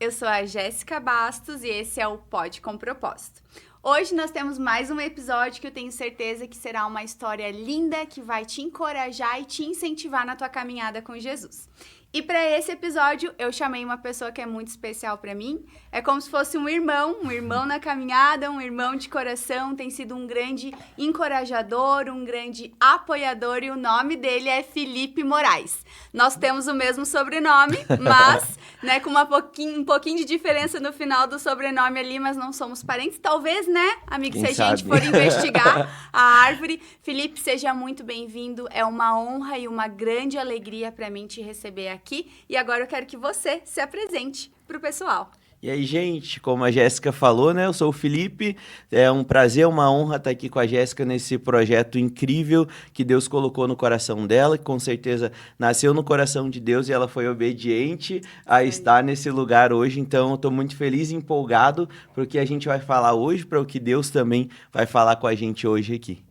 eu sou a Jéssica Bastos e esse é o Pode com Propósito. Hoje nós temos mais um episódio que eu tenho certeza que será uma história linda que vai te encorajar e te incentivar na tua caminhada com Jesus. E para esse episódio eu chamei uma pessoa que é muito especial para mim. É como se fosse um irmão na caminhada, um irmão de coração, tem sido um grande encorajador, um grande apoiador e o nome dele é Felipe Moraes. Nós temos o mesmo sobrenome, mas com um pouquinho de diferença no final do sobrenome ali, mas não somos parentes. Talvez, amigo, Quem se a gente for investigar a árvore. Felipe, seja muito bem-vindo. É uma honra e uma grande alegria para mim te receber aqui. E agora eu quero que você se apresente para o pessoal. E aí, gente, como a Jéssica falou, eu sou o Felipe, é um prazer, uma honra estar aqui com a Jéssica nesse projeto incrível que Deus colocou no coração dela, que com certeza nasceu no coração de Deus e ela foi obediente a estar nesse lugar hoje, então eu estou muito feliz e empolgado porque a gente vai falar hoje, para o que Deus também vai falar com a gente hoje aqui.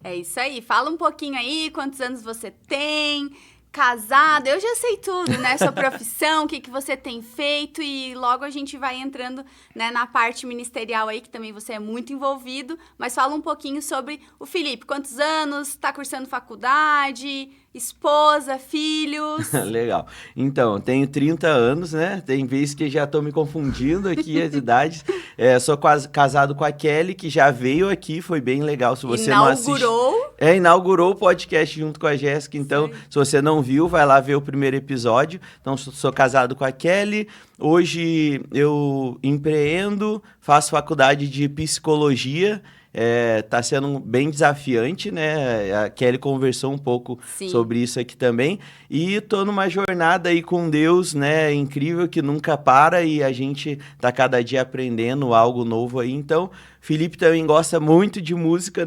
É isso aí, fala um pouquinho aí, quantos anos você tem... Casado, eu já sei tudo, sua profissão, o que você tem feito e logo a gente vai entrando, na parte ministerial aí, que também você é muito envolvido, mas fala um pouquinho sobre o Felipe, quantos anos, tá cursando faculdade, esposa, filhos... Legal. Então, eu tenho 30 anos, tem vezes que já estou me confundindo aqui as idades. Sou casado com a Kelly, que já veio aqui, foi bem legal. Se você não assistiu... Inaugurou o podcast junto com a Jéssica, então, se você não viu, vai lá ver o primeiro episódio. Então, sou casado com a Kelly. Hoje eu empreendo, faço faculdade de psicologia. Tá sendo bem desafiante, A Kelly conversou um pouco sobre isso aqui também. E tô numa jornada aí com Deus, incrível, que nunca para e a gente tá cada dia aprendendo algo novo aí. Então, Felipe também gosta muito de música,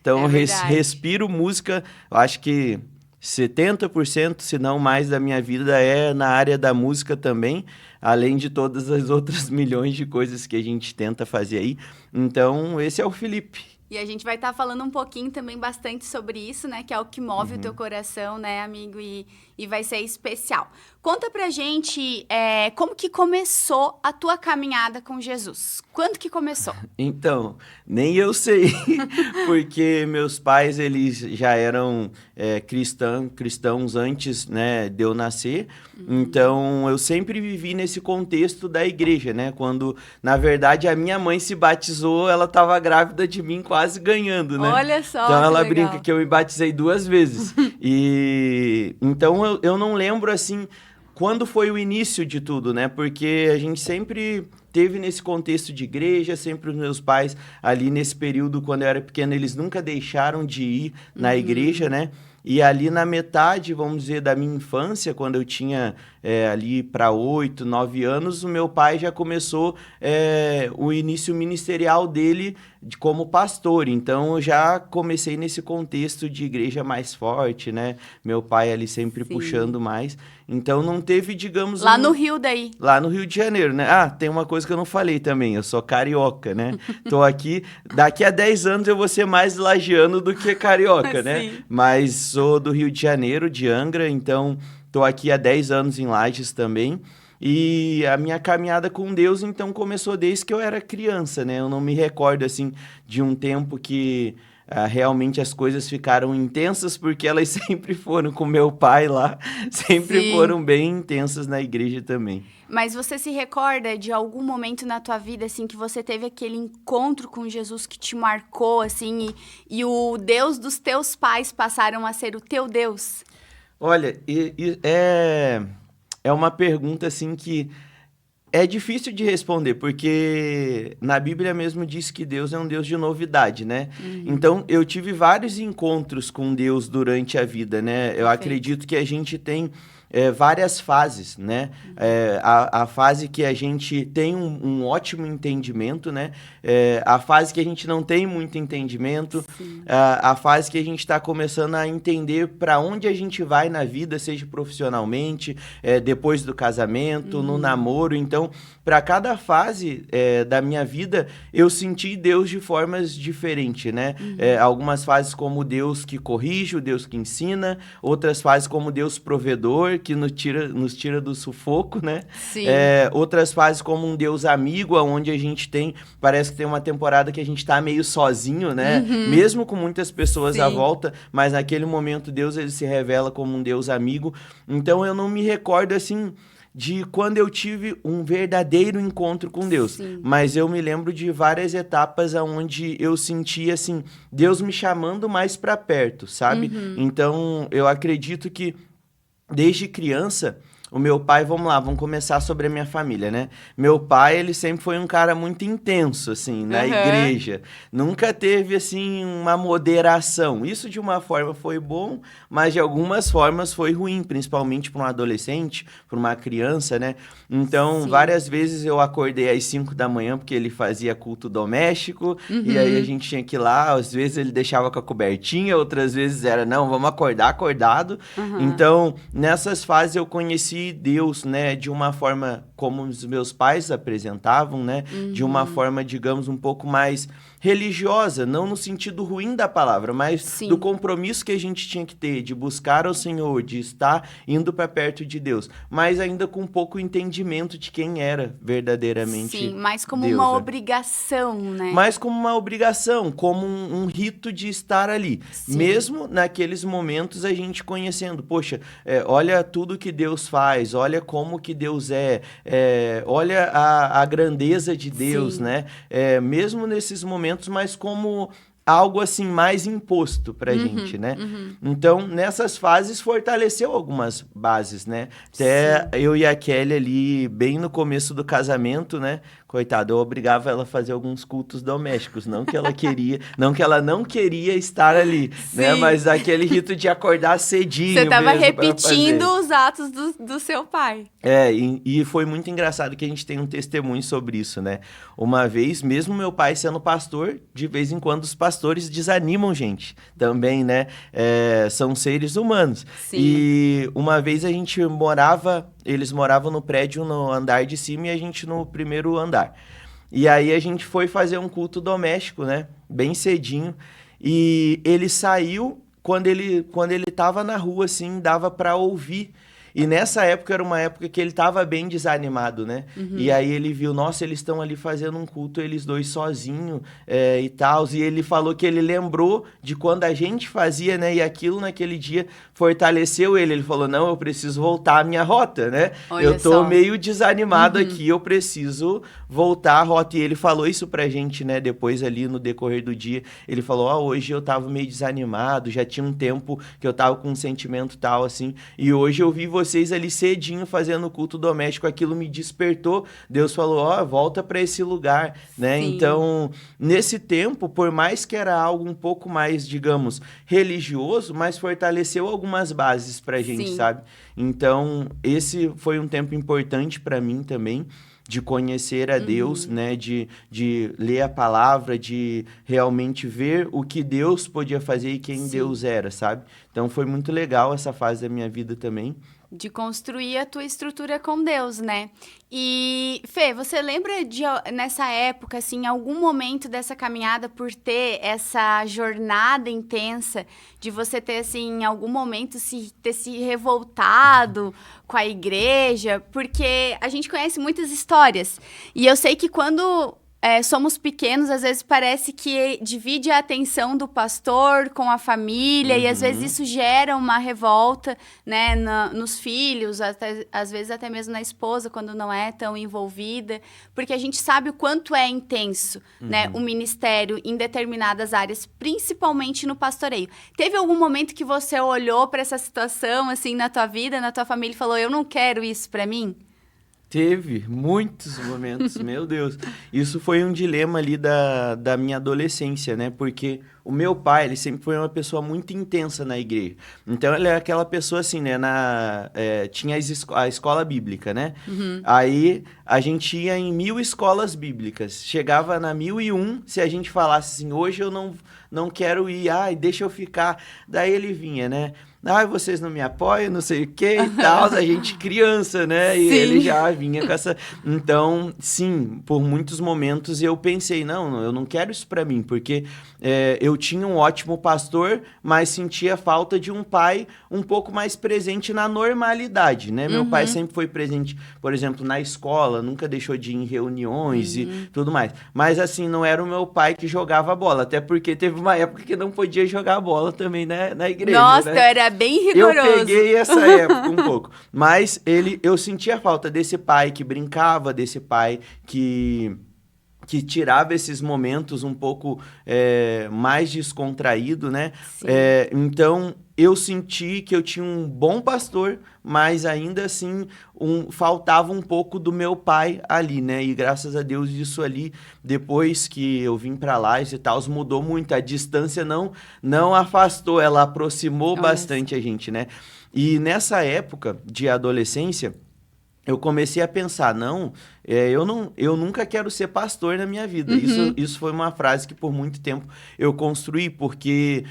Então, respiro música, eu acho que 70%, se não mais, da minha vida é na área da música também, além de todas as outras milhões de coisas que a gente tenta fazer aí. Então, esse é o Felipe. E a gente vai estar falando um pouquinho também bastante sobre isso, que é o que move o teu coração, amigo? E vai ser especial. Conta pra gente como que começou a tua caminhada com Jesus. Quando que começou? Então, nem eu sei, porque meus pais, eles já eram cristãos antes, de eu nascer. Então, eu sempre vivi nesse contexto da igreja, Quando, na verdade, a minha mãe se batizou, ela estava grávida de mim, quase ganhando, Olha só, então, ela legal. brinca que eu me batizei 2 vezes. Então, eu não lembro, assim, quando foi o início de tudo, Porque a gente sempre teve nesse contexto de igreja, sempre os meus pais, ali nesse período, quando eu era pequeno, eles nunca deixaram de ir na igreja, E ali na metade, vamos dizer, da minha infância, quando eu tinha ali para 8, 9 anos, o meu pai já começou o início ministerial dele como pastor. Então, eu já comecei nesse contexto de igreja mais forte, Meu pai ali sempre puxando mais. Então, não teve, digamos... Lá no Rio daí. Lá no Rio de Janeiro, tem uma coisa que eu não falei também, eu sou carioca, Tô aqui, daqui a 10 anos eu vou ser mais lagiano do que carioca, Mas sou do Rio de Janeiro, de Angra, então tô aqui há 10 anos em Lages também. E a minha caminhada com Deus, então, começou desde que eu era criança, Eu não me recordo, assim, de um tempo que... realmente as coisas ficaram intensas, porque elas sempre foram com meu pai lá, sempre foram bem intensas na igreja também. Mas você se recorda de algum momento na tua vida, assim, que você teve aquele encontro com Jesus que te marcou, assim, e o Deus dos teus pais passaram a ser o teu Deus? Olha, é uma pergunta, assim, que... É difícil de responder, porque na Bíblia mesmo diz que Deus é um Deus de novidade, Então, eu tive vários encontros com Deus durante a vida, Eu acredito que a gente tem várias fases, A fase que a gente tem um ótimo entendimento, A fase que a gente não tem muito entendimento, a fase que a gente está começando a entender para onde a gente vai na vida, seja profissionalmente, depois do casamento, no namoro. Então, para cada fase da minha vida, eu senti Deus de formas diferentes, algumas fases como Deus que corrige, o Deus que ensina, outras fases como Deus provedor, que nos tira do sufoco, né? Sim. Outras fases como um Deus amigo, onde a gente parece que tem uma temporada que a gente tá meio sozinho, né? Mesmo com muitas pessoas à volta, mas naquele momento Deus ele se revela como um Deus amigo. Então eu não me recordo assim de quando eu tive um verdadeiro encontro com Deus. Sim. Mas eu me lembro de várias etapas onde eu senti, assim, Deus me chamando mais para perto, sabe? Então, eu acredito que desde criança, o meu pai, vamos começar sobre a minha família, né? Meu pai, ele sempre foi um cara muito intenso, assim, na igreja. Nunca teve, assim, uma moderação. Isso, de uma forma, foi bom, mas de algumas formas foi ruim, principalmente para um adolescente, para uma criança, né? Então, várias vezes eu acordei às 5 da manhã, porque ele fazia culto doméstico, e aí a gente tinha que ir lá, às vezes ele deixava com a cobertinha, outras vezes era, não, vamos acordar acordado. Então, nessas fases eu conheci Deus, né, de uma forma como os meus pais apresentavam, né, de uma forma, digamos, um pouco mais religiosa, não no sentido ruim da palavra, mas do compromisso que a gente tinha que ter de buscar ao Senhor, de estar indo para perto de Deus, mas ainda com um pouco entendimento de quem era verdadeiramente Deus. Sim, mais como uma obrigação, né? Mais como uma obrigação, como um rito de estar ali. Mesmo naqueles momentos a gente conhecendo, poxa, olha tudo que Deus faz, olha como que Deus olha a grandeza de Deus, né? Mesmo nesses momentos, mas como algo assim mais imposto pra gente, né? Então, nessas fases fortaleceu algumas bases, né? Até eu e a Kelly ali, bem no começo do casamento, né? Coitada, eu obrigava ela a fazer alguns cultos domésticos, não que ela queria, não que ela não queria estar ali, né? Mas aquele rito de acordar cedinho. Você tava repetindo os atos do seu pai. E foi muito engraçado que a gente tem um testemunho sobre isso, né? Uma vez, mesmo meu pai sendo pastor, de vez em quando os pastores desanimam gente também, né? São seres humanos. E uma vez a gente eles moravam no prédio no andar de cima e a gente no primeiro andar. E aí a gente foi fazer um culto doméstico, né? Bem cedinho. E ele saiu, quando ele tava na rua, assim, dava para ouvir. E nessa época era uma época que ele tava bem desanimado, né? E aí ele viu, nossa, eles estão ali fazendo um culto, eles dois sozinhos e tal. E ele falou que ele lembrou de quando a gente fazia, né? E aquilo naquele dia fortaleceu ele. Ele falou, não, eu preciso voltar à minha rota, né? Eu tô meio desanimado aqui, eu preciso voltar à rota. E ele falou isso pra gente, né? Depois ali no decorrer do dia, ele falou, hoje eu tava meio desanimado, já tinha um tempo que eu tava com um sentimento tal, assim. E hoje eu vi vocês ali cedinho fazendo culto doméstico, aquilo me despertou. Deus falou, volta para esse lugar, né? Então, nesse tempo, por mais que era algo um pouco mais, digamos, religioso, mas fortaleceu algumas bases pra gente, sabe? Então, esse foi um tempo importante para mim também, de conhecer a Deus, né? De ler a palavra, de realmente ver o que Deus podia fazer e quem Deus era, sabe? Então, foi muito legal essa fase da minha vida também. De construir a tua estrutura com Deus, né? E, Fê, você lembra nessa época, assim, em algum momento dessa caminhada, por ter essa jornada intensa, de você ter, assim, em algum momento ter se revoltado com a igreja? Porque a gente conhece muitas histórias. E eu sei que quando somos pequenos, às vezes parece que divide a atenção do pastor com a família, e às vezes isso gera uma revolta, né, nos filhos, às vezes até mesmo na esposa, quando não é tão envolvida, porque a gente sabe o quanto é intenso, né, o ministério em determinadas áreas, principalmente no pastoreio. Teve algum momento que você olhou para essa situação, assim, na tua vida, na tua família, e falou, eu não quero isso para mim? Teve muitos momentos, meu Deus. Isso foi um dilema ali da minha adolescência, né? Porque o meu pai, ele sempre foi uma pessoa muito intensa na igreja. Então, ele é aquela pessoa assim, né? Tinha a escola bíblica, né? Aí, a gente ia em 1000 escolas bíblicas. Chegava na 1001, se a gente falasse assim, hoje eu não quero ir, deixa eu ficar. Daí ele vinha, né? vocês não me apoiam, não sei o que e tal, a gente criança, né? E Sim. ele já vinha com essa... Então, sim, por muitos momentos eu pensei, não, eu não quero isso pra mim, porque eu tinha um ótimo pastor, mas sentia falta de um pai um pouco mais presente na normalidade, né? Meu pai sempre foi presente, por exemplo, na escola, nunca deixou de ir em reuniões e tudo mais. Mas, assim, não era o meu pai que jogava bola, até porque teve uma época que não podia jogar bola também, né, na igreja. Nossa, né? era bem rigoroso. Eu peguei essa época um pouco. Mas eu sentia falta desse pai que brincava, desse pai que tirava esses momentos um pouco mais descontraído, né? Então, eu senti que eu tinha um bom pastor, mas ainda assim faltava um pouco do meu pai ali, né? E graças a Deus isso ali, depois que eu vim para lá e tal, mudou muito. A distância não afastou, ela aproximou bastante a gente, né? E nessa época de adolescência, eu comecei a pensar, eu nunca quero ser pastor na minha vida. Isso foi uma frase que por muito tempo eu construí, porque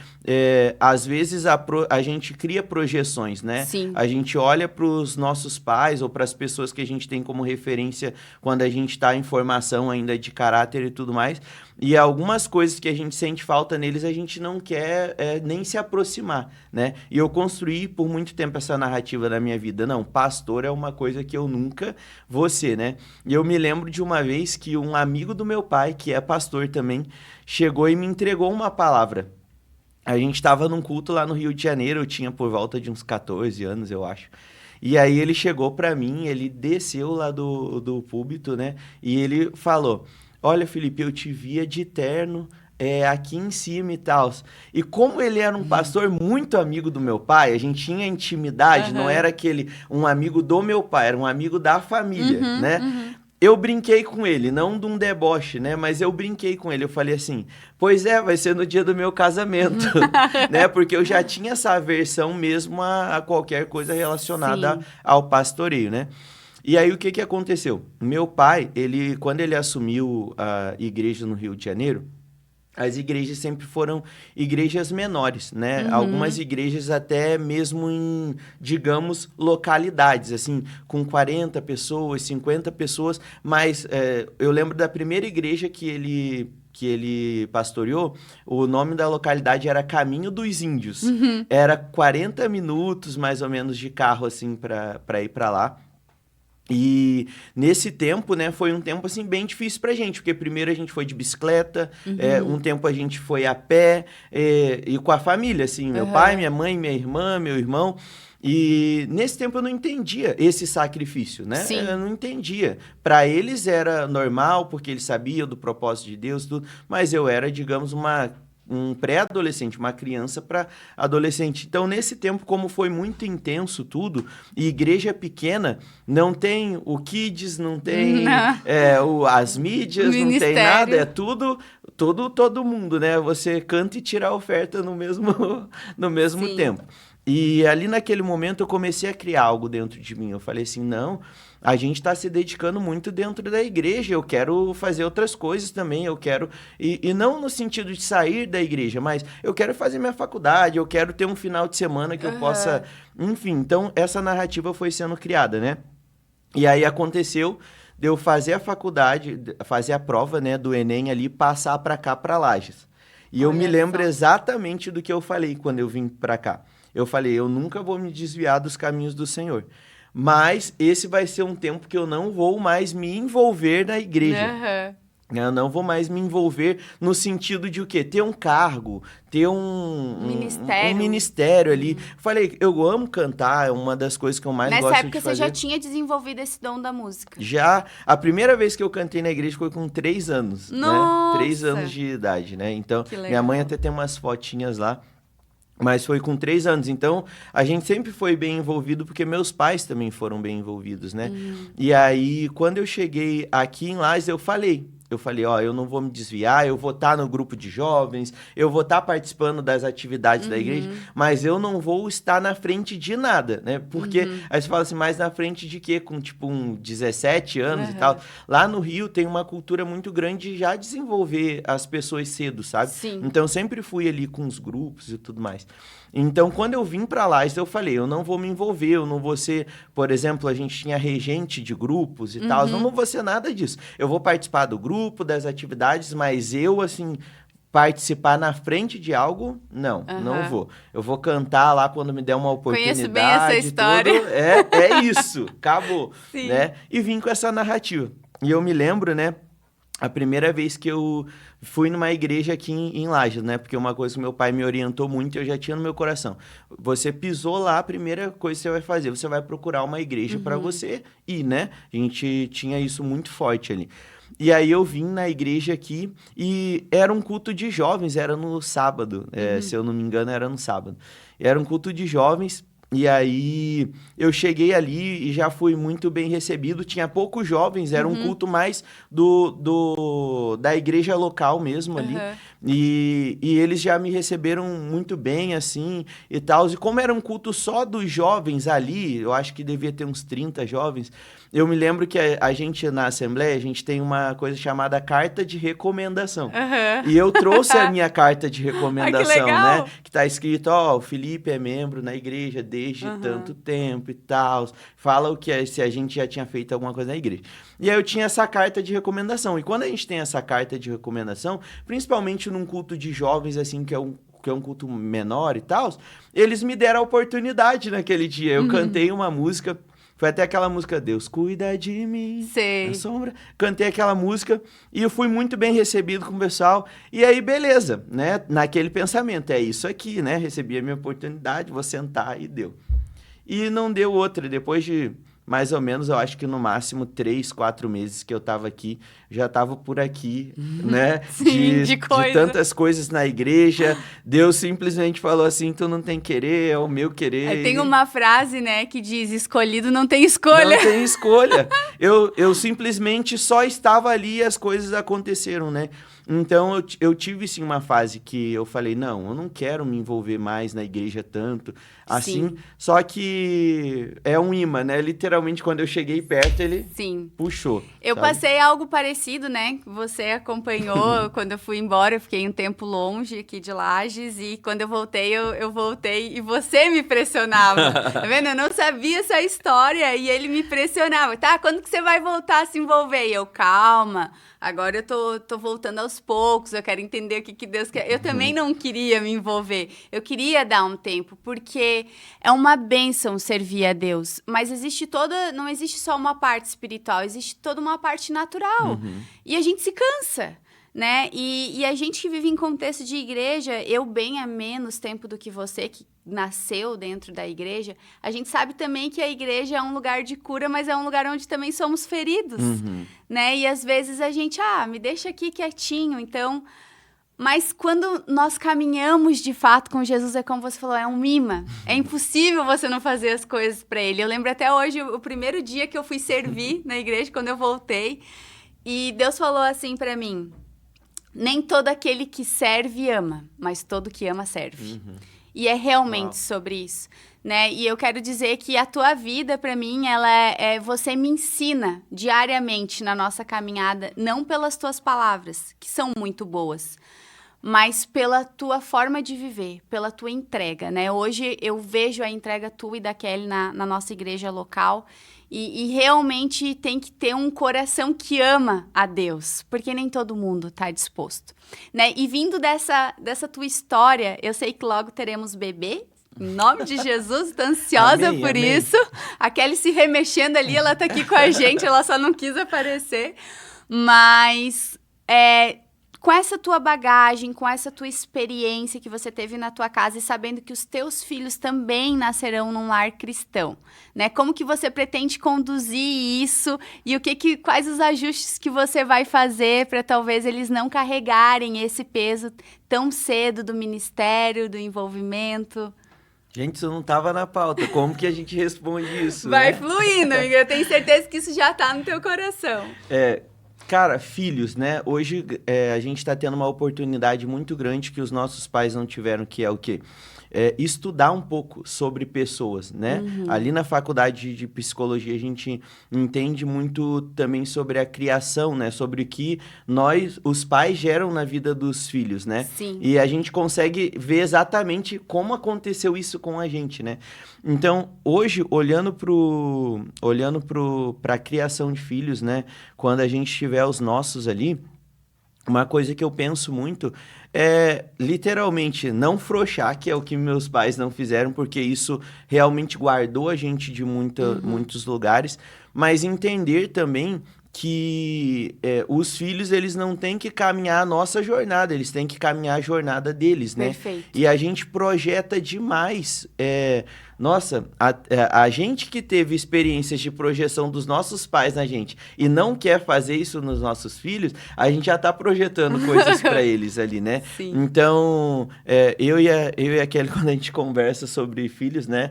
às vezes a gente cria projeções, né? Sim. A gente olha para os nossos pais ou para as pessoas que a gente tem como referência quando a gente está em formação ainda de caráter e tudo mais, e algumas coisas que a gente sente falta neles, a gente não quer nem se aproximar, né? E eu construí por muito tempo essa narrativa na minha vida. Não, pastor é uma coisa que eu nunca vou ser, né? E eu me lembro de uma vez que um amigo do meu pai, que é pastor também, chegou e me entregou uma palavra. A gente estava num culto lá no Rio de Janeiro, eu tinha por volta de uns 14 anos, eu acho. E aí ele chegou para mim, ele desceu lá do púlpito, né? E ele falou: olha, Felipe, eu te via de terno aqui em cima e tal. E como ele era um pastor muito amigo do meu pai, a gente tinha intimidade, não era um amigo do meu pai, era um amigo da família, né? Eu brinquei com ele, não de um deboche, né? Mas eu brinquei com ele. Eu falei assim, pois vai ser no dia do meu casamento, né? Porque eu já tinha essa aversão mesmo a qualquer coisa relacionada ao pastoreio, né? E aí, o que aconteceu? Meu pai, quando ele assumiu a igreja no Rio de Janeiro, as igrejas sempre foram igrejas menores, né? Algumas igrejas até mesmo em, digamos, localidades, assim, com 40 pessoas, 50 pessoas, mas eu lembro da primeira igreja que ele pastoreou, o nome da localidade era Caminho dos Índios. Era 40 minutos, mais ou menos, de carro, assim, para ir para lá. E nesse tempo, né, foi um tempo, assim, bem difícil pra gente, porque primeiro a gente foi de bicicleta, um tempo a gente foi a pé, e com a família, assim, meu pai, minha mãe, minha irmã, meu irmão. E nesse tempo eu não entendia esse sacrifício, né? Sim. Eu não entendia. Para eles era normal, porque eles sabiam do propósito de Deus, tudo, mas eu era, digamos, um pré-adolescente, uma criança para adolescente. Então, nesse tempo, como foi muito intenso tudo, e igreja pequena, não tem o kids, não tem as mídias, não tem nada, é tudo, todo mundo, né? Você canta e tira a oferta no mesmo tempo. E ali naquele momento eu comecei a criar algo dentro de mim. Eu falei assim, não, a gente está se dedicando muito dentro da igreja, eu quero fazer outras coisas também, eu quero... E não no sentido de sair da igreja, mas eu quero fazer minha faculdade, eu quero ter um final de semana que eu possa... Enfim, então essa narrativa foi sendo criada, né? E aí aconteceu de eu fazer a faculdade, fazer a prova, né, do Enem ali, passar para cá, para Lages. E eu me lembro exatamente do que eu falei quando eu vim para cá. Eu falei, eu nunca vou me desviar dos caminhos do Senhor. Mas esse vai ser um tempo que eu não vou mais me envolver na igreja. Eu não vou mais me envolver no sentido de o quê? Ter um cargo, ter um ministério ali. Falei, eu amo cantar, é uma das coisas que eu mais gosto de fazer. Nessa época você já tinha desenvolvido esse dom da música? Já. A primeira vez que eu cantei na igreja foi com 3 anos. Nossa! Né? 3 anos de idade, né? Então, minha mãe até tem umas fotinhas lá. Mas foi com 3 anos. Então, a gente sempre foi bem envolvido, porque meus pais também foram bem envolvidos, né? E aí, quando eu cheguei aqui em Lages, eu falei, eu falei, ó, eu não vou me desviar, eu vou estar no grupo de jovens, eu vou estar participando das atividades da igreja, mas eu não vou estar na frente de nada, né? Porque aí você fala assim, mais na frente de quê? Com tipo 17 anos e tal. Lá no Rio tem uma cultura muito grande de já desenvolver as pessoas cedo, sabe? Sim. Então eu sempre fui ali com os grupos e tudo mais. Então, quando eu vim para lá, eu falei, eu não vou me envolver, eu não vou ser, por exemplo, a gente tinha regente de grupos e tal, eu não vou ser nada disso. Eu vou participar do grupo, das atividades, mas eu, assim, participar na frente de algo, não vou. Eu vou cantar lá quando me der uma oportunidade. Conheço bem essa história. Tudo. É isso, acabou. Sim. Né? E vim com essa narrativa. E eu me lembro, né, a primeira vez que eu fui numa igreja aqui em Lages, né? Porque uma coisa que meu pai me orientou muito, eu já tinha no meu coração. Você pisou lá, a primeira coisa que você vai fazer, você vai procurar uma igreja para você ir, né? A gente tinha isso muito forte ali. E aí eu vim na igreja aqui e era um culto de jovens, era no sábado, se eu não me engano era no sábado. Era um culto de jovens. E aí, eu cheguei ali e já fui muito bem recebido. Tinha poucos jovens, era um culto mais da igreja local mesmo ali. E eles já me receberam muito bem, assim, e tal. E como era um culto só dos jovens ali, eu acho que devia ter uns 30 jovens, eu me lembro que a gente, na Assembleia, a gente tem uma coisa chamada carta de recomendação. E eu trouxe a minha carta de recomendação, né? Que tá escrito, ó, o Felipe é membro na igreja desde tanto tempo e tal. Fala o que é, se a gente já tinha feito alguma coisa na igreja. E aí eu tinha essa carta de recomendação. E quando a gente tem essa carta de recomendação, principalmente num culto de jovens, assim, que é um culto menor e tal, eles me deram a oportunidade naquele dia. Eu cantei uma música, foi até aquela música, Deus cuida de mim, na sombra. Cantei aquela música e eu fui muito bem recebido com o pessoal. E aí, beleza, né? Naquele pensamento, é isso aqui, né? Recebi a minha oportunidade, vou sentar e deu. E não deu outra, depois de mais ou menos, eu acho que no máximo 3, 4 meses que eu tava aqui, já tava por aqui, né? Sim, de coisa. De tantas coisas na igreja. Deus simplesmente falou assim, tu não tem querer, é o meu querer. Tem uma frase, né, que diz, escolhido não tem escolha. Não tem escolha. Eu simplesmente só estava ali e as coisas aconteceram, né? Então, eu tive, sim, uma fase que eu falei, não, eu não quero me envolver mais na igreja tanto, assim. Sim. Só que é um imã, né? Literalmente, quando eu cheguei perto, ele puxou. Eu passei algo parecido, né? Você acompanhou quando eu fui embora, eu fiquei um tempo longe aqui de Lages, e quando eu voltei, eu voltei e você me pressionava. Tá vendo? Eu não sabia essa história e ele me pressionava. Tá, quando que você vai voltar a se envolver? E eu, calma, agora eu tô voltando aos poucos, eu quero entender o que Deus quer. Eu também não queria me envolver, eu queria dar um tempo, porque é uma bênção servir a Deus, mas não existe só uma parte espiritual, existe toda uma parte natural, e a gente se cansa, né? E a gente que vive em contexto de igreja, eu bem há menos tempo do que você, que nasceu dentro da igreja, a gente sabe também que a igreja é um lugar de cura, mas é um lugar onde também somos feridos, né? E às vezes a gente, me deixa aqui quietinho, então... Mas quando nós caminhamos de fato com Jesus, é como você falou, é um imã. É impossível você não fazer as coisas para ele. Eu lembro até hoje, o primeiro dia que eu fui servir na igreja, quando eu voltei, e Deus falou assim para mim, nem todo aquele que serve ama, mas todo que ama serve. E é realmente sobre isso, né? E eu quero dizer que a tua vida, para mim, você me ensina diariamente na nossa caminhada, não pelas tuas palavras, que são muito boas, mas pela tua forma de viver, pela tua entrega, né? Hoje eu vejo a entrega tua e da Kelly na nossa igreja local, e realmente tem que ter um coração que ama a Deus, porque nem todo mundo está disposto, né? E vindo dessa tua história, eu sei que logo teremos bebê, em nome de Jesus, estou ansiosa por isso. A Kelly se remexendo ali, ela tá aqui com a gente, ela só não quis aparecer, mas... com essa tua bagagem, com essa tua experiência que você teve na tua casa e sabendo que os teus filhos também nascerão num lar cristão, né? Como que você pretende conduzir isso e quais os ajustes que você vai fazer para talvez eles não carregarem esse peso tão cedo do ministério, do envolvimento? Gente, isso não estava na pauta. Como que a gente responde isso? Vai fluindo, amiga. Eu tenho certeza que isso já está no teu coração. Cara, filhos, né? Hoje a gente está tendo uma oportunidade muito grande que os nossos pais não tiveram, que é o quê? Estudar um pouco sobre pessoas, né? Ali na faculdade de psicologia a gente entende muito também sobre a criação, né? Sobre o que nós, os pais, geram na vida dos filhos, né? Sim. E a gente consegue ver exatamente como aconteceu isso com a gente, né? Então, hoje, olhando para a criação de filhos, né? Quando a gente tiver os nossos ali, uma coisa que eu penso muito é, literalmente, não frouxar, que é o que meus pais não fizeram, porque isso realmente guardou a gente de muitos lugares, mas entender também que os filhos, eles não têm que caminhar a nossa jornada, eles têm que caminhar a jornada deles, né? Perfeito. E a gente projeta demais. Nossa, a gente que teve experiências de projeção dos nossos pais na gente e não quer fazer isso nos nossos filhos, a gente já tá projetando coisas para eles ali, né? Sim. Então, eu e a Kelly, quando a gente conversa sobre filhos, né?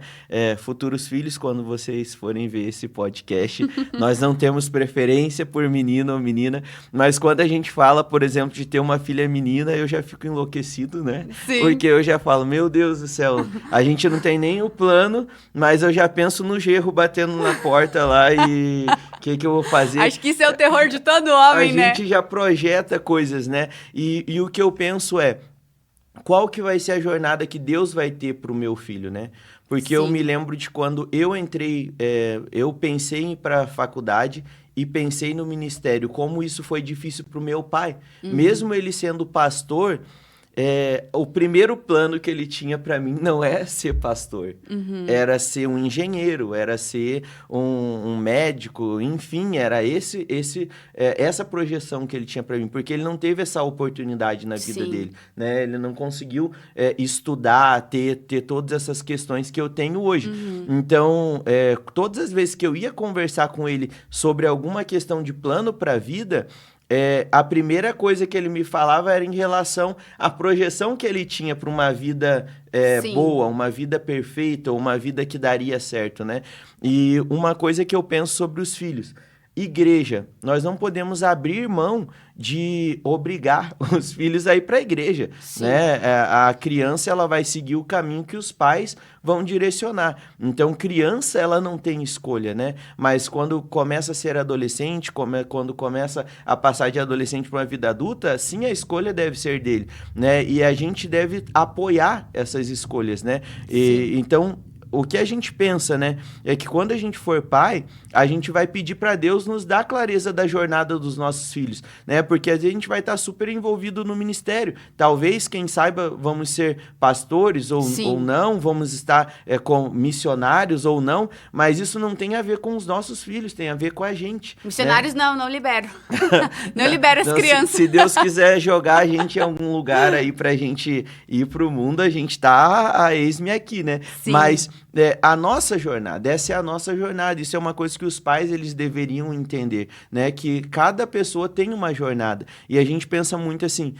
Futuros filhos, quando vocês forem ver esse podcast, nós não temos preferência por menino ou menina, mas quando a gente fala, por exemplo, de ter uma filha menina, eu já fico enlouquecido, né? Sim. Porque eu já falo, meu Deus do céu, a gente não tem nem o plano, mas eu já penso no genro batendo na porta lá e o que eu vou fazer? Acho que isso é o terror de todo homem, né? A gente já projeta coisas, né? E o que eu penso é, qual que vai ser a jornada que Deus vai ter pro meu filho, né? Porque eu me lembro de quando eu entrei, eu pensei em ir para a faculdade e pensei no ministério, como isso foi difícil pro meu pai. Mesmo ele sendo pastor, o primeiro plano que ele tinha para mim não é ser pastor, era ser um engenheiro, era ser um médico, enfim, era essa projeção que ele tinha para mim, porque ele não teve essa oportunidade na vida dele, né? Ele não conseguiu estudar, ter todas essas questões que eu tenho hoje. Então, todas as vezes que eu ia conversar com ele sobre alguma questão de plano para a vida, a primeira coisa que ele me falava era em relação à projeção que ele tinha para uma vida boa, uma vida perfeita, uma vida que daria certo, né? E uma coisa que eu penso sobre os filhos. Igreja, nós não podemos abrir mão de obrigar os filhos a ir para a igreja, né? A criança, ela vai seguir o caminho que os pais vão direcionar. Então, criança, ela não tem escolha, né? Mas quando começa a ser adolescente, quando começa a passar de adolescente para uma vida adulta, sim, a escolha deve ser dele, né? E a gente deve apoiar essas escolhas, né? Então, o que a gente pensa, né, é que quando a gente for pai, a gente vai pedir para Deus nos dar clareza da jornada dos nossos filhos, né? Porque às vezes a gente vai estar super envolvido no ministério. Talvez, quem saiba, vamos ser pastores ou não, vamos estar com missionários ou não, mas isso não tem a ver com os nossos filhos, tem a ver com a gente. Missionários, né? não libero. Não libero as crianças. Se Deus quiser jogar a gente em algum lugar aí pra gente ir pro mundo, a gente tá a eis-me aqui, né? Sim. Mas a nossa jornada, essa é a nossa jornada. Isso é uma coisa que os pais, eles deveriam entender, né? Que cada pessoa tem uma jornada. E a gente pensa muito assim,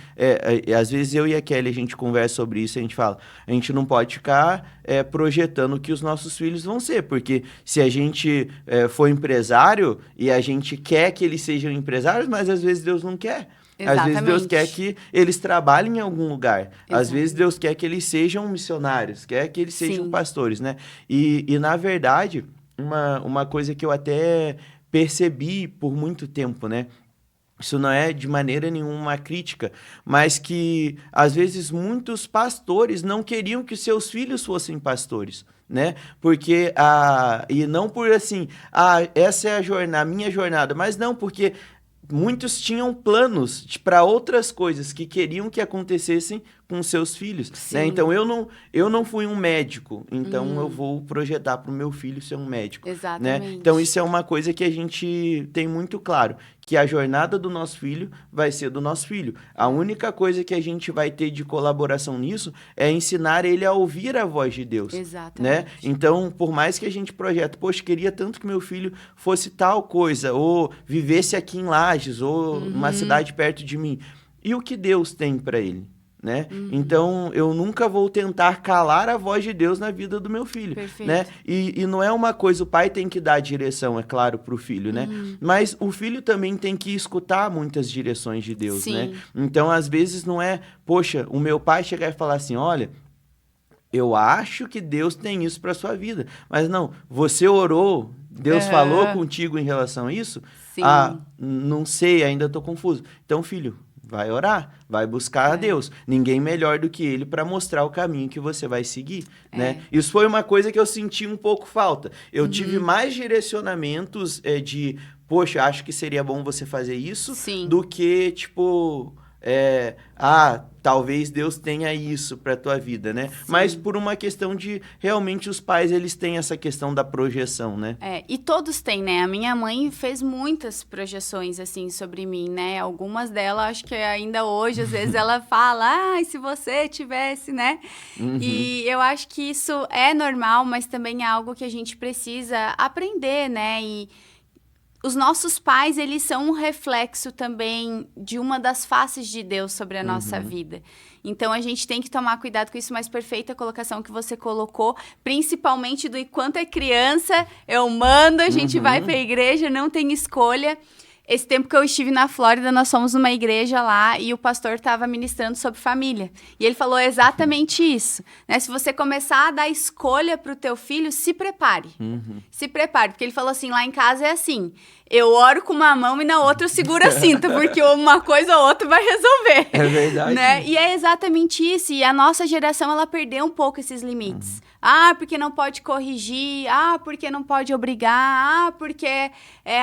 às vezes eu e a Kelly, a gente conversa sobre isso, a gente fala, a gente não pode ficar projetando o que os nossos filhos vão ser, porque se a gente for empresário e a gente quer que eles sejam empresários, mas às vezes Deus não quer. Exatamente. Às vezes Deus quer que eles trabalhem em algum lugar. Exatamente. Às vezes Deus quer que eles sejam missionários, quer que eles sejam pastores, né? E na verdade, uma coisa que eu até percebi por muito tempo, né? Isso não é de maneira nenhuma uma crítica, mas que às vezes muitos pastores não queriam que seus filhos fossem pastores, né? Porque, e não por assim, essa é a minha jornada, mas não, porque muitos tinham planos para outras coisas que queriam que acontecessem com seus filhos, né? Então, eu não fui um médico, então eu vou projetar para o meu filho ser um médico. Exatamente. Né? Então, isso é uma coisa que a gente tem muito claro, que a jornada do nosso filho vai ser do nosso filho. A única coisa que a gente vai ter de colaboração nisso é ensinar ele a ouvir a voz de Deus. Exatamente. Né? Então, por mais que a gente projete, poxa, queria tanto que meu filho fosse tal coisa, ou vivesse aqui em Lages, ou uma cidade perto de mim. E o que Deus tem para ele? né? Então, eu nunca vou tentar calar a voz de Deus na vida do meu filho, né? E não é uma coisa, o pai tem que dar direção, é claro, pro filho, né? Mas o filho também tem que escutar muitas direções de Deus, né? Então, às vezes, não é, poxa, o meu pai chegar e falar assim, olha, eu acho que Deus tem isso para sua vida. Mas não, você orou, Deus falou contigo em relação a isso? Sim. Ah, não sei, ainda estou confuso. Então, filho, vai orar, vai buscar a Deus. Ninguém melhor do que ele para mostrar o caminho que você vai seguir, né? Isso foi uma coisa que eu senti um pouco falta. Eu tive mais direcionamentos de, poxa, acho que seria bom você fazer isso, do que, tipo... talvez Deus tenha isso para tua vida, né? Mas por uma questão de, realmente, os pais, eles têm essa questão da projeção, né? E todos têm, né? A minha mãe fez muitas projeções, assim, sobre mim, né? Algumas delas, acho que ainda hoje, às vezes, ela fala, se você tivesse, né? E eu acho que isso é normal, mas também é algo que a gente precisa aprender, né? E os nossos pais, eles são um reflexo também de uma das faces de Deus sobre a nossa vida. Então, a gente tem que tomar cuidado com isso, mas perfeita colocação que você colocou, principalmente do enquanto é criança, eu mando, a gente vai para a igreja, não tem escolha. Esse tempo que eu estive na Flórida, nós fomos numa igreja lá e o pastor estava ministrando sobre família. E ele falou exatamente isso, né? Se você começar a dar escolha para o teu filho, se prepare. Se prepare, porque ele falou assim, lá em casa é assim, eu oro com uma mão e na outra eu seguro a cinta, porque uma coisa ou outra vai resolver. É verdade. Né? E é exatamente isso. E a nossa geração, ela perdeu um pouco esses limites. Porque não pode corrigir. Porque não pode obrigar. Porque é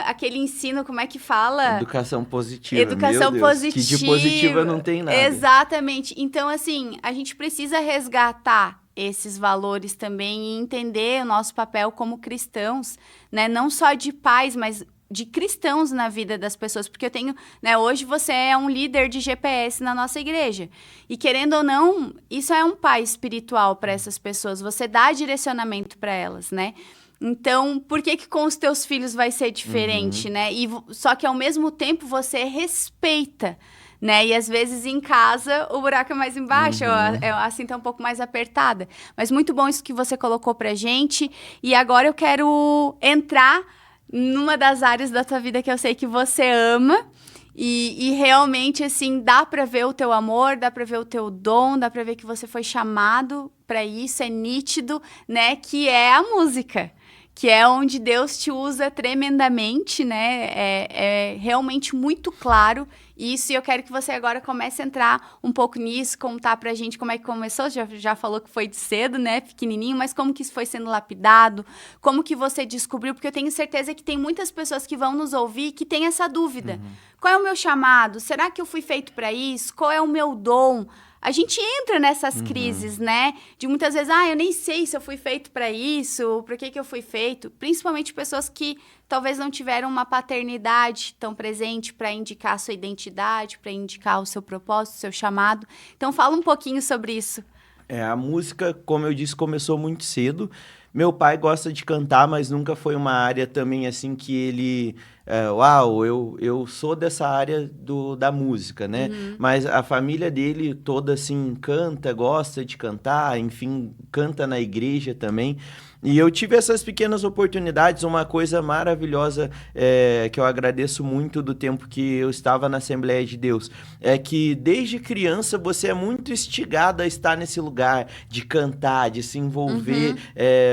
aquele ensino, como é que fala? Educação positiva. Educação positiva. Que de positiva não tem nada. Exatamente. Então, assim, a gente precisa resgatar esses valores também e entender o nosso papel como cristãos, né? Não só de pais, mas de cristãos na vida das pessoas, porque eu tenho, né, hoje você é um líder de GPS na nossa igreja, e querendo ou não, isso é um pai espiritual para essas pessoas, você dá direcionamento para elas, né? Então, por que com os teus filhos vai ser diferente, né? Só que ao mesmo tempo você respeita, né? E às vezes em casa o buraco é mais embaixo, a cinta é um pouco mais apertada. Mas muito bom isso que você colocou pra gente. E agora eu quero entrar numa das áreas da tua vida que eu sei que você ama. E realmente, assim, dá pra ver o teu amor, dá pra ver o teu dom, dá pra ver que você foi chamado pra isso, é nítido, né? Que é a música. Que é onde Deus te usa tremendamente, né? É realmente muito claro isso, e eu quero que você agora comece a entrar um pouco nisso, contar pra gente como é que começou, já falou que foi de cedo, né, pequenininho, mas como que isso foi sendo lapidado, como que você descobriu, porque eu tenho certeza que tem muitas pessoas que vão nos ouvir que têm essa dúvida. Qual é o meu chamado? Será que eu fui feito pra isso? Qual é o meu dom? A gente entra nessas crises, né? De muitas vezes, eu nem sei se eu fui feito para isso, por que eu fui feito. Principalmente pessoas que talvez não tiveram uma paternidade tão presente para indicar a sua identidade, para indicar o seu propósito, o seu chamado. Então, fala um pouquinho sobre isso. A música, como eu disse, começou muito cedo. Meu pai gosta de cantar, mas nunca foi uma área também assim que ele... eu sou dessa área da música, né? Mas a família dele toda, assim, canta, gosta de cantar, enfim, canta na igreja também. E eu tive essas pequenas oportunidades, uma coisa maravilhosa que eu agradeço muito do tempo que eu estava na Assembleia de Deus, é que desde criança você é muito instigado a estar nesse lugar, de cantar, de se envolver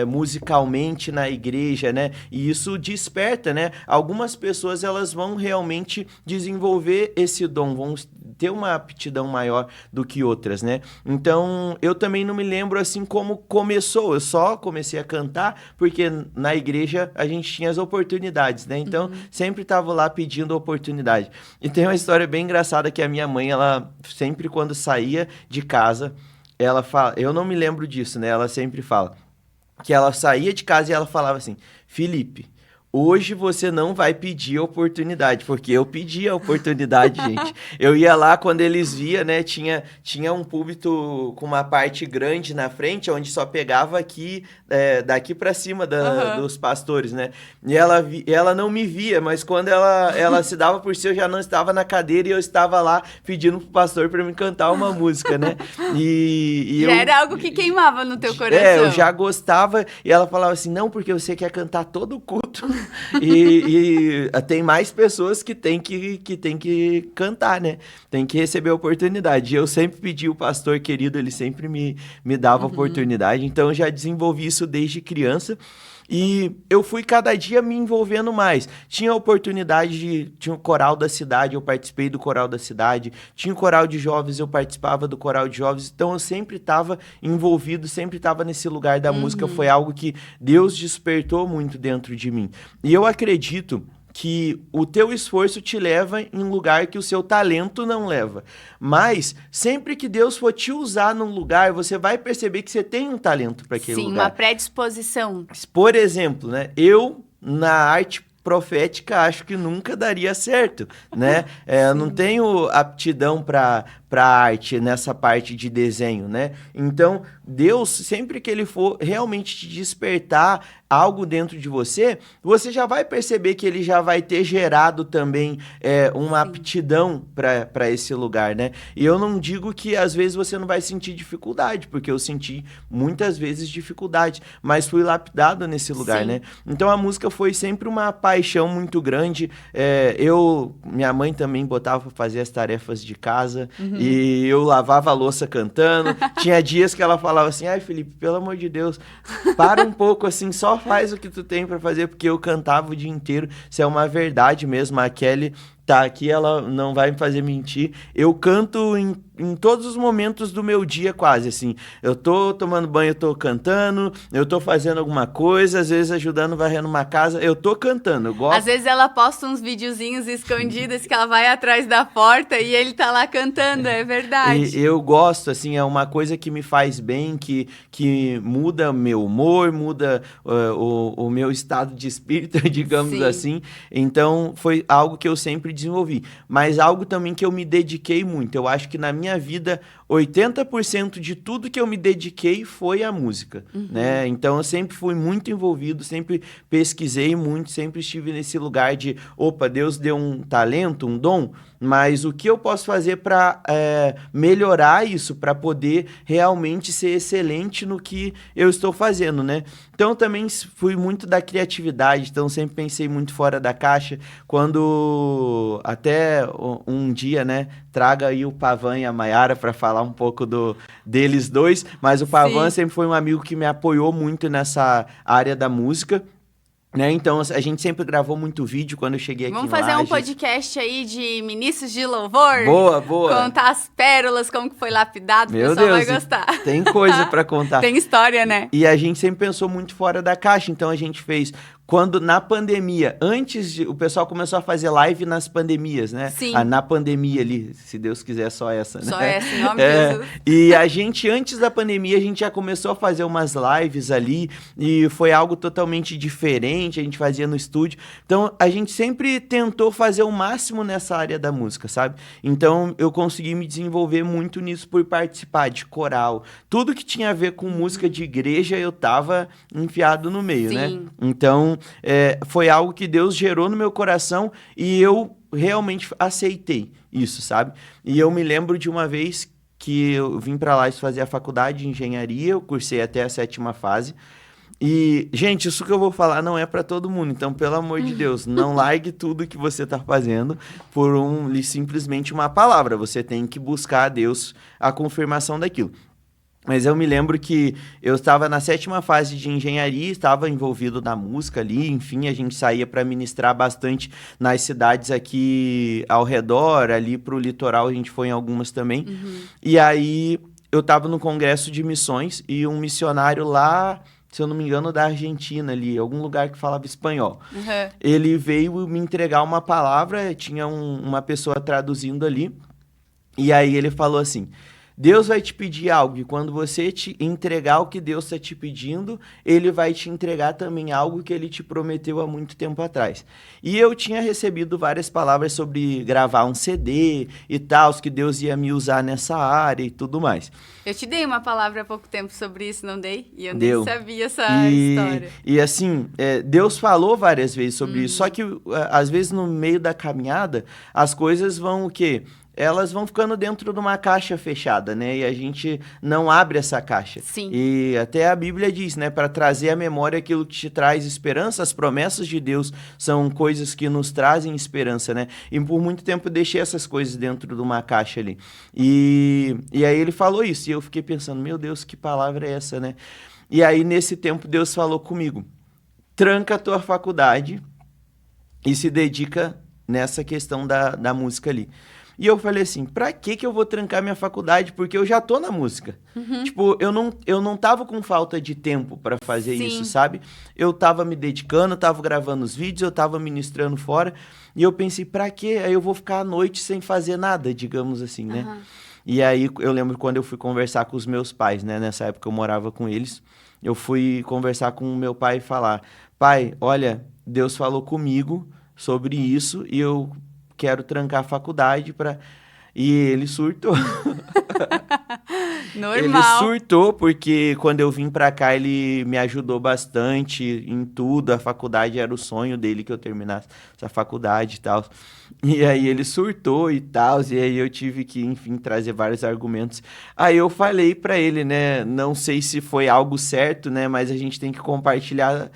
musicalmente na igreja, né? E isso desperta, né? Algumas pessoas, elas vão realmente desenvolver esse dom, vão ter uma aptidão maior do que outras, né? Então, eu também não me lembro, assim, como começou. Eu só comecei a cantar porque na igreja a gente tinha as oportunidades, né? Então, sempre estava lá pedindo oportunidade. E tem uma história bem engraçada que a minha mãe, ela sempre quando saía de casa, ela fala... Eu não me lembro disso, né? Ela sempre fala que ela saía de casa e ela falava assim, Felipe, Hoje você não vai pedir a oportunidade, porque eu pedi a oportunidade, gente. Eu ia lá quando eles via, né? Tinha um púlpito com uma parte grande na frente, onde só pegava aqui, daqui para cima dos pastores, né? E ela não me via, mas quando ela se dava por si, eu já não estava na cadeira e eu estava lá pedindo pro pastor para me cantar uma música, né? Já era algo que queimava no teu coração. Eu já gostava, e ela falava assim, não, porque você quer cantar todo o culto. E tem mais pessoas que tem que cantar, né? Tem que receber a oportunidade. Eu sempre pedi o pastor querido, ele sempre me dava oportunidade. Então, eu já desenvolvi isso desde criança. E eu fui cada dia me envolvendo mais. Tinha a oportunidade tinha o coral da cidade, eu participei do coral da cidade. Tinha o coral de jovens, eu participava do coral de jovens. Então eu sempre estava envolvido, sempre estava nesse lugar da música. Foi algo que Deus despertou muito dentro de mim. E eu acredito que o teu esforço te leva em um lugar que o seu talento não leva. Mas, sempre que Deus for te usar num lugar, você vai perceber que você tem um talento para aquele lugar. Sim, uma predisposição. Por exemplo, né? Eu, na arte profética, acho que nunca daria certo, né? Eu não tenho aptidão para arte nessa parte de desenho, né? Então, Deus, sempre que ele for realmente te despertar algo dentro de você, você já vai perceber que ele já vai ter gerado também uma aptidão para esse lugar, né? E eu não digo que às vezes você não vai sentir dificuldade, porque eu senti muitas vezes dificuldade, mas fui lapidado nesse lugar, né? Então a música foi sempre uma paixão muito grande. Minha mãe também botava para fazer as tarefas de casa, e eu lavava a louça cantando. Tinha dias que ela falava assim, ai Felipe, pelo amor de Deus, para um pouco assim, só faz o que tu tem para fazer, porque eu cantava o dia inteiro. Isso é uma verdade mesmo. A Kelly tá aqui, ela não vai me fazer mentir. Eu canto em todos os momentos do meu dia, quase, assim. Eu tô tomando banho, eu tô cantando, eu tô fazendo alguma coisa, às vezes ajudando, varrendo uma casa, eu tô cantando, eu gosto. Às vezes ela posta uns videozinhos escondidos que ela vai atrás da porta e ele tá lá cantando, é verdade. E eu gosto, assim, é uma coisa que me faz bem, que muda meu humor, muda o meu estado de espírito, digamos assim. Então, foi algo que eu sempre desenvolvi, mas algo também que eu me dediquei muito. Eu acho que na minha vida 80% de tudo que eu me dediquei foi a música, né? Então eu sempre fui muito envolvido, sempre pesquisei muito, sempre estive nesse lugar de, opa, Deus deu um talento, um dom, mas o que eu posso fazer para melhorar isso, para poder realmente ser excelente no que eu estou fazendo, né? Então também fui muito da criatividade, então sempre pensei muito fora da caixa. Quando até um dia, né, traga aí o Pavan e a Mayara para falar um pouco deles dois, mas o Pavan sempre foi um amigo que me apoiou muito nessa área da música, né? Então, a gente sempre gravou muito vídeo quando eu cheguei aqui em Vamos fazer Lages. um podcast aí de ministros de louvor? Boa, boa. Contar as pérolas, como que foi lapidado, Meu o pessoal Deus, vai gostar. Tem coisa pra contar. Tem história, né? E a gente sempre pensou muito fora da caixa, então a gente fez... Quando na pandemia, o pessoal começou a fazer live nas pandemias, né? Sim. Na pandemia ali, se Deus quiser, só essa, né? Só essa, em nome de Jesus. E a gente, antes da pandemia, a gente já começou a fazer umas lives ali, e foi algo totalmente diferente, a gente fazia no estúdio. Então, a gente sempre tentou fazer o máximo nessa área da música, sabe? Então, eu consegui me desenvolver muito nisso por participar de coral. Tudo que tinha a ver com música de igreja, eu tava enfiado no meio, né? Então, foi algo que Deus gerou no meu coração e eu realmente aceitei isso, sabe? E eu me lembro de uma vez que eu vim para lá fazer a faculdade de engenharia, eu cursei até a 7ª fase. E, gente, isso que eu vou falar não é para todo mundo, então, pelo amor de Deus, não largue tudo que você tá fazendo por simplesmente uma palavra. Você tem que buscar a Deus a confirmação daquilo. Mas eu me lembro que eu estava na 7ª fase de engenharia, estava envolvido na música ali, enfim, a gente saía para ministrar bastante nas cidades aqui ao redor, ali para o litoral, a gente foi em algumas também. E aí eu estava no congresso de missões e um missionário lá, se eu não me engano, da Argentina ali, algum lugar que falava espanhol. Ele veio me entregar uma palavra, tinha uma pessoa traduzindo ali, e aí ele falou assim... Deus vai te pedir algo e quando você te entregar o que Deus está te pedindo, ele vai te entregar também algo que ele te prometeu há muito tempo atrás. E eu tinha recebido várias palavras sobre gravar um CD e tal, que Deus ia me usar nessa área e tudo mais. Eu te dei uma palavra há pouco tempo sobre isso, não dei? E eu nem sabia essa história. E assim, Deus falou várias vezes sobre isso, só que às vezes no meio da caminhada, as coisas vão o quê? Elas vão ficando dentro de uma caixa fechada, né? E a gente não abre essa caixa. Sim. E até a Bíblia diz, né? Para trazer à memória aquilo que te traz esperança, as promessas de Deus são coisas que nos trazem esperança, né? E por muito tempo eu deixei essas coisas dentro de uma caixa ali. E aí ele falou isso, e eu fiquei pensando, meu Deus, que palavra é essa, né? E aí nesse tempo Deus falou comigo, tranca a tua faculdade e se dedica nessa questão da música ali. E eu falei assim, pra que eu vou trancar minha faculdade? Porque eu já tô na música. Tipo, eu não tava com falta de tempo pra fazer isso, sabe? Eu tava me dedicando, eu tava gravando os vídeos, eu tava ministrando fora. E eu pensei, pra quê? Aí eu vou ficar à noite sem fazer nada, digamos assim, né? E aí eu lembro quando eu fui conversar com os meus pais, né? Nessa época eu morava com eles. Eu fui conversar com o meu pai e falar, pai, olha, Deus falou comigo sobre isso e eu quero trancar a faculdade para... E ele surtou. Normal. Ele surtou porque quando eu vim para cá ele me ajudou bastante em tudo. A faculdade era o sonho dele que eu terminasse essa faculdade e tal. E aí ele surtou e tal, e aí eu tive que, enfim, trazer vários argumentos. Aí eu falei para ele, né, não sei se foi algo certo, né, mas a gente tem que compartilhar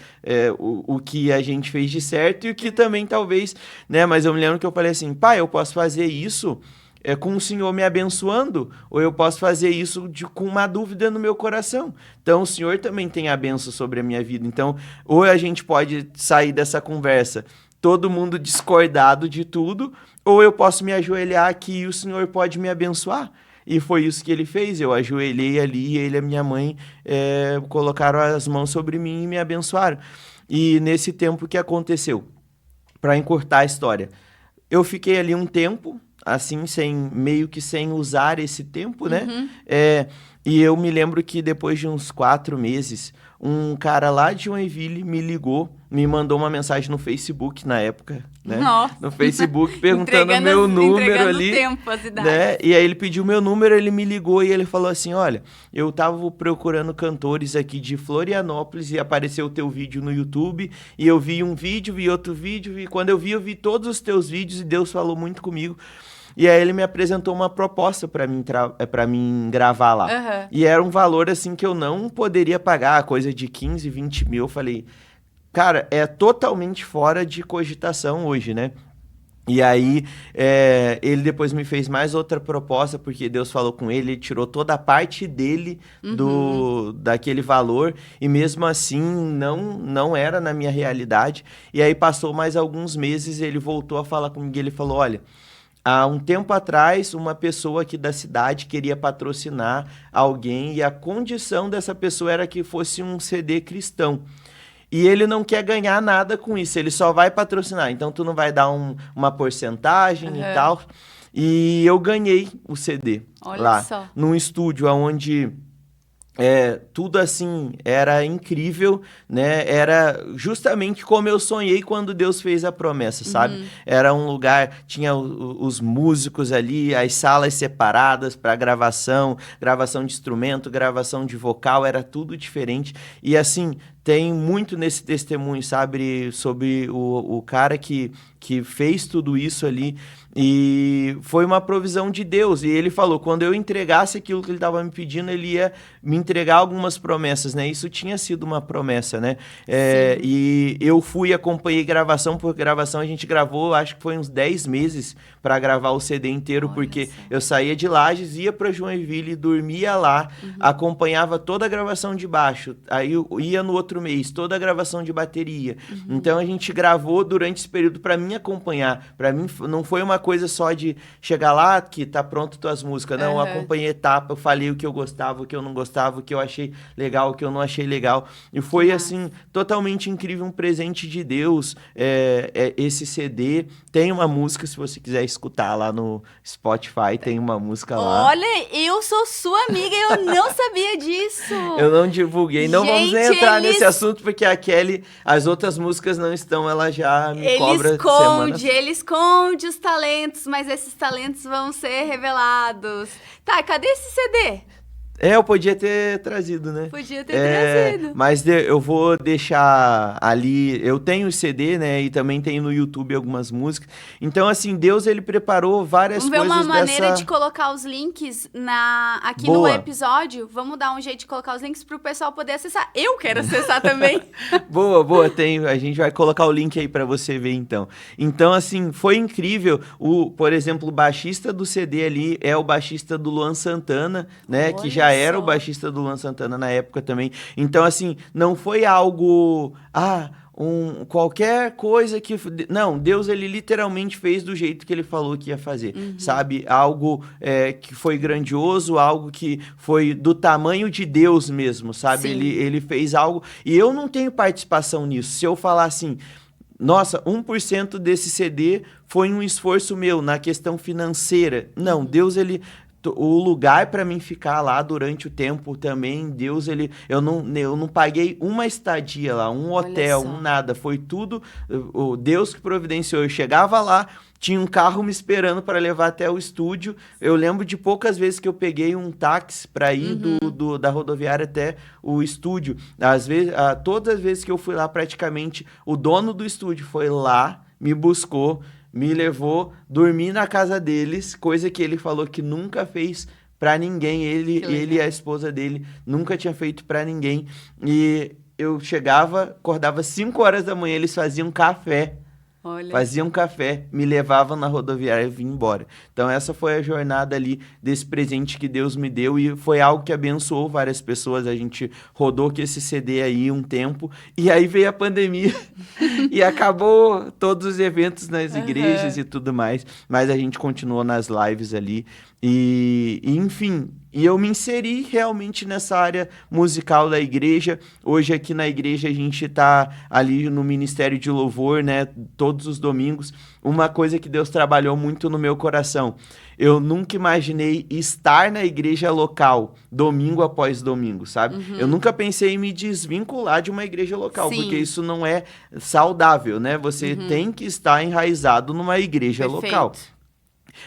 o que a gente fez de certo e o que também talvez, né, mas eu me lembro que eu falei assim, pai, eu posso fazer isso com o Senhor me abençoando, ou eu posso fazer isso com uma dúvida no meu coração. Então, o Senhor também tem a bênção sobre a minha vida. Então, ou a gente pode sair dessa conversa todo mundo discordado de tudo, ou eu posso me ajoelhar aqui e o Senhor pode me abençoar. E foi isso que ele fez, eu ajoelhei ali e ele e a minha mãe colocaram as mãos sobre mim e me abençoaram. E nesse tempo que aconteceu, para encurtar a história, eu fiquei ali um tempo, assim, meio que sem usar esse tempo, né? E eu me lembro que depois de uns 4 meses, um cara lá de Joinville me ligou, me mandou uma mensagem no Facebook na época, né? Nossa. No Facebook, perguntando o meu número ali. Tempo, as idades. Né? E aí ele pediu meu número, ele me ligou e ele falou assim, olha, eu tava procurando cantores aqui de Florianópolis e apareceu o teu vídeo no YouTube e eu vi um vídeo, vi outro vídeo e quando eu vi todos os teus vídeos e Deus falou muito comigo. E aí ele me apresentou uma proposta para mim gravar lá. E era um valor assim que eu não poderia pagar, coisa de 15, 20 mil. Eu falei, cara, é totalmente fora de cogitação hoje, né? E aí ele depois me fez mais outra proposta, porque Deus falou com ele tirou toda a parte dele daquele valor, e mesmo assim não era na minha realidade. E aí passou mais alguns meses, ele voltou a falar comigo e ele falou, olha, há um tempo atrás, uma pessoa aqui da cidade queria patrocinar alguém e a condição dessa pessoa era que fosse um CD cristão. E ele não quer ganhar nada com isso, ele só vai patrocinar. Então, tu não vai dar uma porcentagem e tal. E eu ganhei o CD. Olha lá, só. Num estúdio onde... tudo assim, era incrível, né? Era justamente como eu sonhei quando Deus fez a promessa, sabe? Era um lugar, tinha os músicos ali, as salas separadas para gravação de instrumento, gravação de vocal, era tudo diferente. E assim, tem muito nesse testemunho, sabe? Sobre o cara que fez tudo isso ali. E foi uma provisão de Deus. E ele falou, quando eu entregasse aquilo que ele estava me pedindo, ele ia me entregar algumas promessas, né? Isso tinha sido uma promessa, né? E eu fui, acompanhei gravação por gravação. A gente gravou, acho que foi uns 10 meses para gravar o CD inteiro. Olha, porque eu saía de Lages, ia para Joinville, dormia lá, acompanhava toda a gravação de baixo. Aí eu ia no outro outro mês, toda a gravação de bateria. Então a gente gravou durante esse período para mim acompanhar. Para mim não foi uma coisa só de chegar lá que tá pronto tuas músicas. Não, eu acompanhei etapa, eu falei o que eu gostava, o que eu não gostava, o que eu achei legal, o que eu não achei legal. E foi assim, totalmente incrível, um presente de Deus, esse CD. Tem uma música, se você quiser escutar lá no Spotify, tem uma música lá. Olha, eu sou sua amiga e eu não sabia disso. Eu não divulguei. Não vamos nem entrar nesse assunto, porque a Kelly, as outras músicas não estão, ela já me cobra semanas. Ele esconde os talentos, mas esses talentos vão ser revelados. Tá, cadê esse CD? Eu podia ter trazido, né? Podia ter trazido. Mas eu vou deixar ali... Eu tenho o CD, né? E também tenho no YouTube algumas músicas. Então, assim, Deus, ele preparou várias coisas Vamos ver uma maneira de colocar os links aqui no episódio. Vamos dar um jeito de colocar os links pro pessoal poder acessar. Eu quero acessar também. Boa. A gente vai colocar o link aí pra você ver, então. Então, assim, foi incrível. Por exemplo, o baixista do CD ali é o baixista do Luan Santana, né? Olha, que já era o baixista do Luan Santana na época também. Então, assim, não foi algo... qualquer coisa que... Não, Deus, ele literalmente fez do jeito que ele falou que ia fazer, sabe? Algo que foi grandioso, algo que foi do tamanho de Deus mesmo, sabe? Ele fez algo... E eu não tenho participação nisso. Se eu falar assim... Nossa, 1% desse CD foi um esforço meu na questão financeira. Não, Deus, ele... O lugar para mim ficar lá durante o tempo também, Deus, eu não paguei uma estadia lá, um hotel, nada. Foi tudo o Deus que providenciou. Eu chegava lá, tinha um carro me esperando para levar até o estúdio. Eu lembro de poucas vezes que eu peguei um táxi para ir da rodoviária até o estúdio. Às vezes, todas as vezes que eu fui lá, praticamente, o dono do estúdio foi lá, me buscou, me levou, dormi na casa deles, coisa que ele falou que nunca fez pra ninguém. Ele e a esposa dele nunca tinha feito pra ninguém. E eu chegava, acordava 5 horas da manhã, eles faziam café. Faziam café, me levavam na rodoviária e vim embora. Então essa foi a jornada ali desse presente que Deus me deu e foi algo que abençoou várias pessoas. A gente rodou com esse CD aí um tempo e aí veio a pandemia e acabou todos os eventos nas igrejas e tudo mais, mas a gente continuou nas lives ali e enfim... E eu me inseri realmente nessa área musical da igreja. Hoje aqui na igreja a gente tá ali no Ministério de Louvor, né? Todos os domingos. Uma coisa que Deus trabalhou muito no meu coração. Eu nunca imaginei estar na igreja local, domingo após domingo, sabe? Eu nunca pensei em me desvincular de uma igreja local, porque isso não é saudável, né? Você tem que estar enraizado numa igreja local.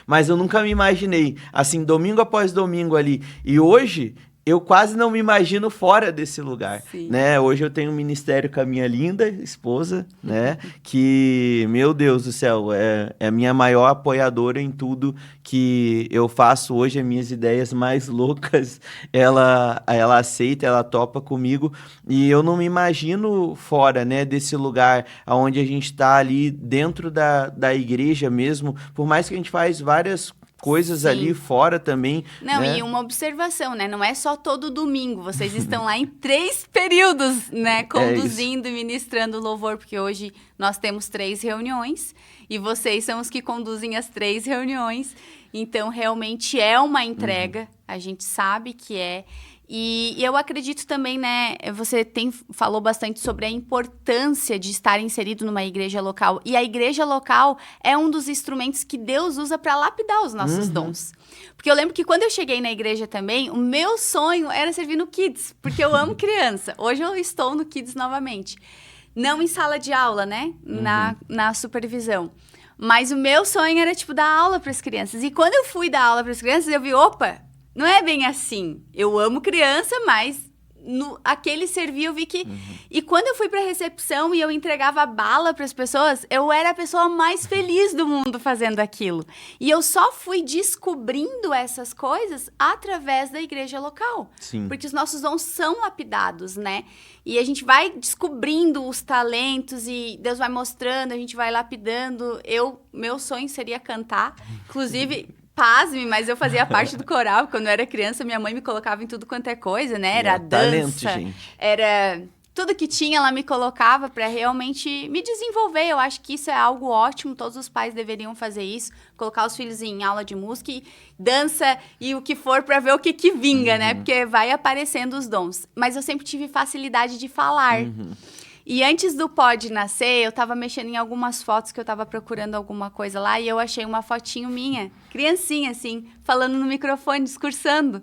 Mas eu nunca me imaginei, assim, domingo após domingo ali. E hoje, eu quase não me imagino fora desse lugar, né? Hoje eu tenho um ministério com a minha linda esposa, né? Que, meu Deus do céu, é a minha maior apoiadora em tudo que eu faço hoje. As minhas ideias mais loucas, ela aceita, ela topa comigo. E eu não me imagino fora, né? Desse lugar onde a gente tá ali dentro da igreja mesmo. Por mais que a gente faz várias coisas ali fora também. Não, né? E uma observação, né? Não é só todo domingo. Vocês estão lá em 3 períodos, né? Conduzindo e ministrando louvor, porque hoje nós temos 3 reuniões e vocês são os que conduzem as 3 reuniões. Então, realmente é uma entrega. A gente sabe que é. E eu acredito também, né, você falou bastante sobre a importância de estar inserido numa igreja local. E a igreja local é um dos instrumentos que Deus usa para lapidar os nossos dons. Porque eu lembro que quando eu cheguei na igreja também, o meu sonho era servir no Kids, porque eu amo criança. Hoje eu estou no Kids novamente. Não em sala de aula, né, na supervisão. Mas o meu sonho era, tipo, dar aula para as crianças. E quando eu fui dar aula para as crianças, eu vi, opa... Não é bem assim. Eu amo criança, mas aquele servir eu vi que... E quando eu fui pra recepção e eu entregava bala pras pessoas, eu era a pessoa mais feliz do mundo fazendo aquilo. E eu só fui descobrindo essas coisas através da igreja local. Sim. Porque os nossos dons são lapidados, né? E a gente vai descobrindo os talentos e Deus vai mostrando, a gente vai lapidando. Meu sonho seria cantar. Inclusive... Pasme, mas eu fazia parte do coral. Quando eu era criança, minha mãe me colocava em tudo quanto é coisa, né? Era dança, talento, gente. era tudo que tinha, ela me colocava para realmente me desenvolver. Eu acho que isso é algo ótimo, todos os pais deveriam fazer isso, colocar os filhos em aula de música e dança e o que for para ver o que vinga, né? Porque vai aparecendo os dons. Mas eu sempre tive facilidade de falar. E antes do Pod nascer, eu tava mexendo em algumas fotos que eu tava procurando alguma coisa lá e eu achei uma fotinho minha, criancinha assim, falando no microfone, discursando.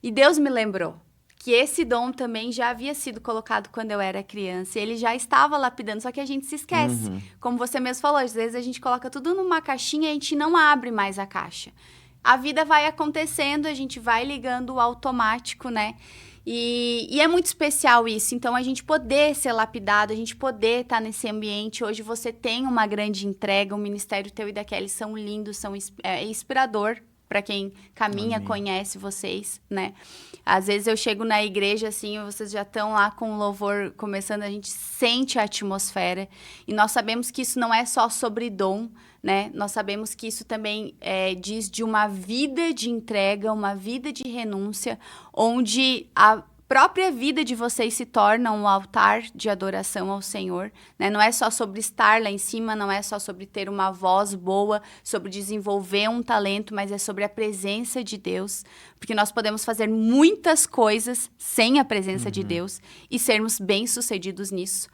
E Deus me lembrou que esse dom também já havia sido colocado quando eu era criança. E ele já estava lapidando, só que a gente se esquece. Como você mesmo falou, às vezes a gente coloca tudo numa caixinha e a gente não abre mais a caixa. A vida vai acontecendo, a gente vai ligando o automático, né? E é muito especial isso. Então, a gente poder ser lapidado, a gente poder estar nesse ambiente. Hoje você tem uma grande entrega, o Ministério teu e da Kelly são lindos, é inspirador para quem caminha, conhece vocês, né? Às vezes eu chego na igreja, assim, vocês já estão lá com o louvor começando, a gente sente a atmosfera. E nós sabemos que isso não é só sobre dom, né? Nós sabemos que isso também diz de uma vida de entrega, uma vida de renúncia, onde a própria vida de vocês se torna um altar de adoração ao Senhor, né? Não é só sobre estar lá em cima, não é só sobre ter uma voz boa, sobre desenvolver um talento, mas é sobre a presença de Deus, porque nós podemos fazer muitas coisas sem a presença de Deus e sermos bem-sucedidos nisso.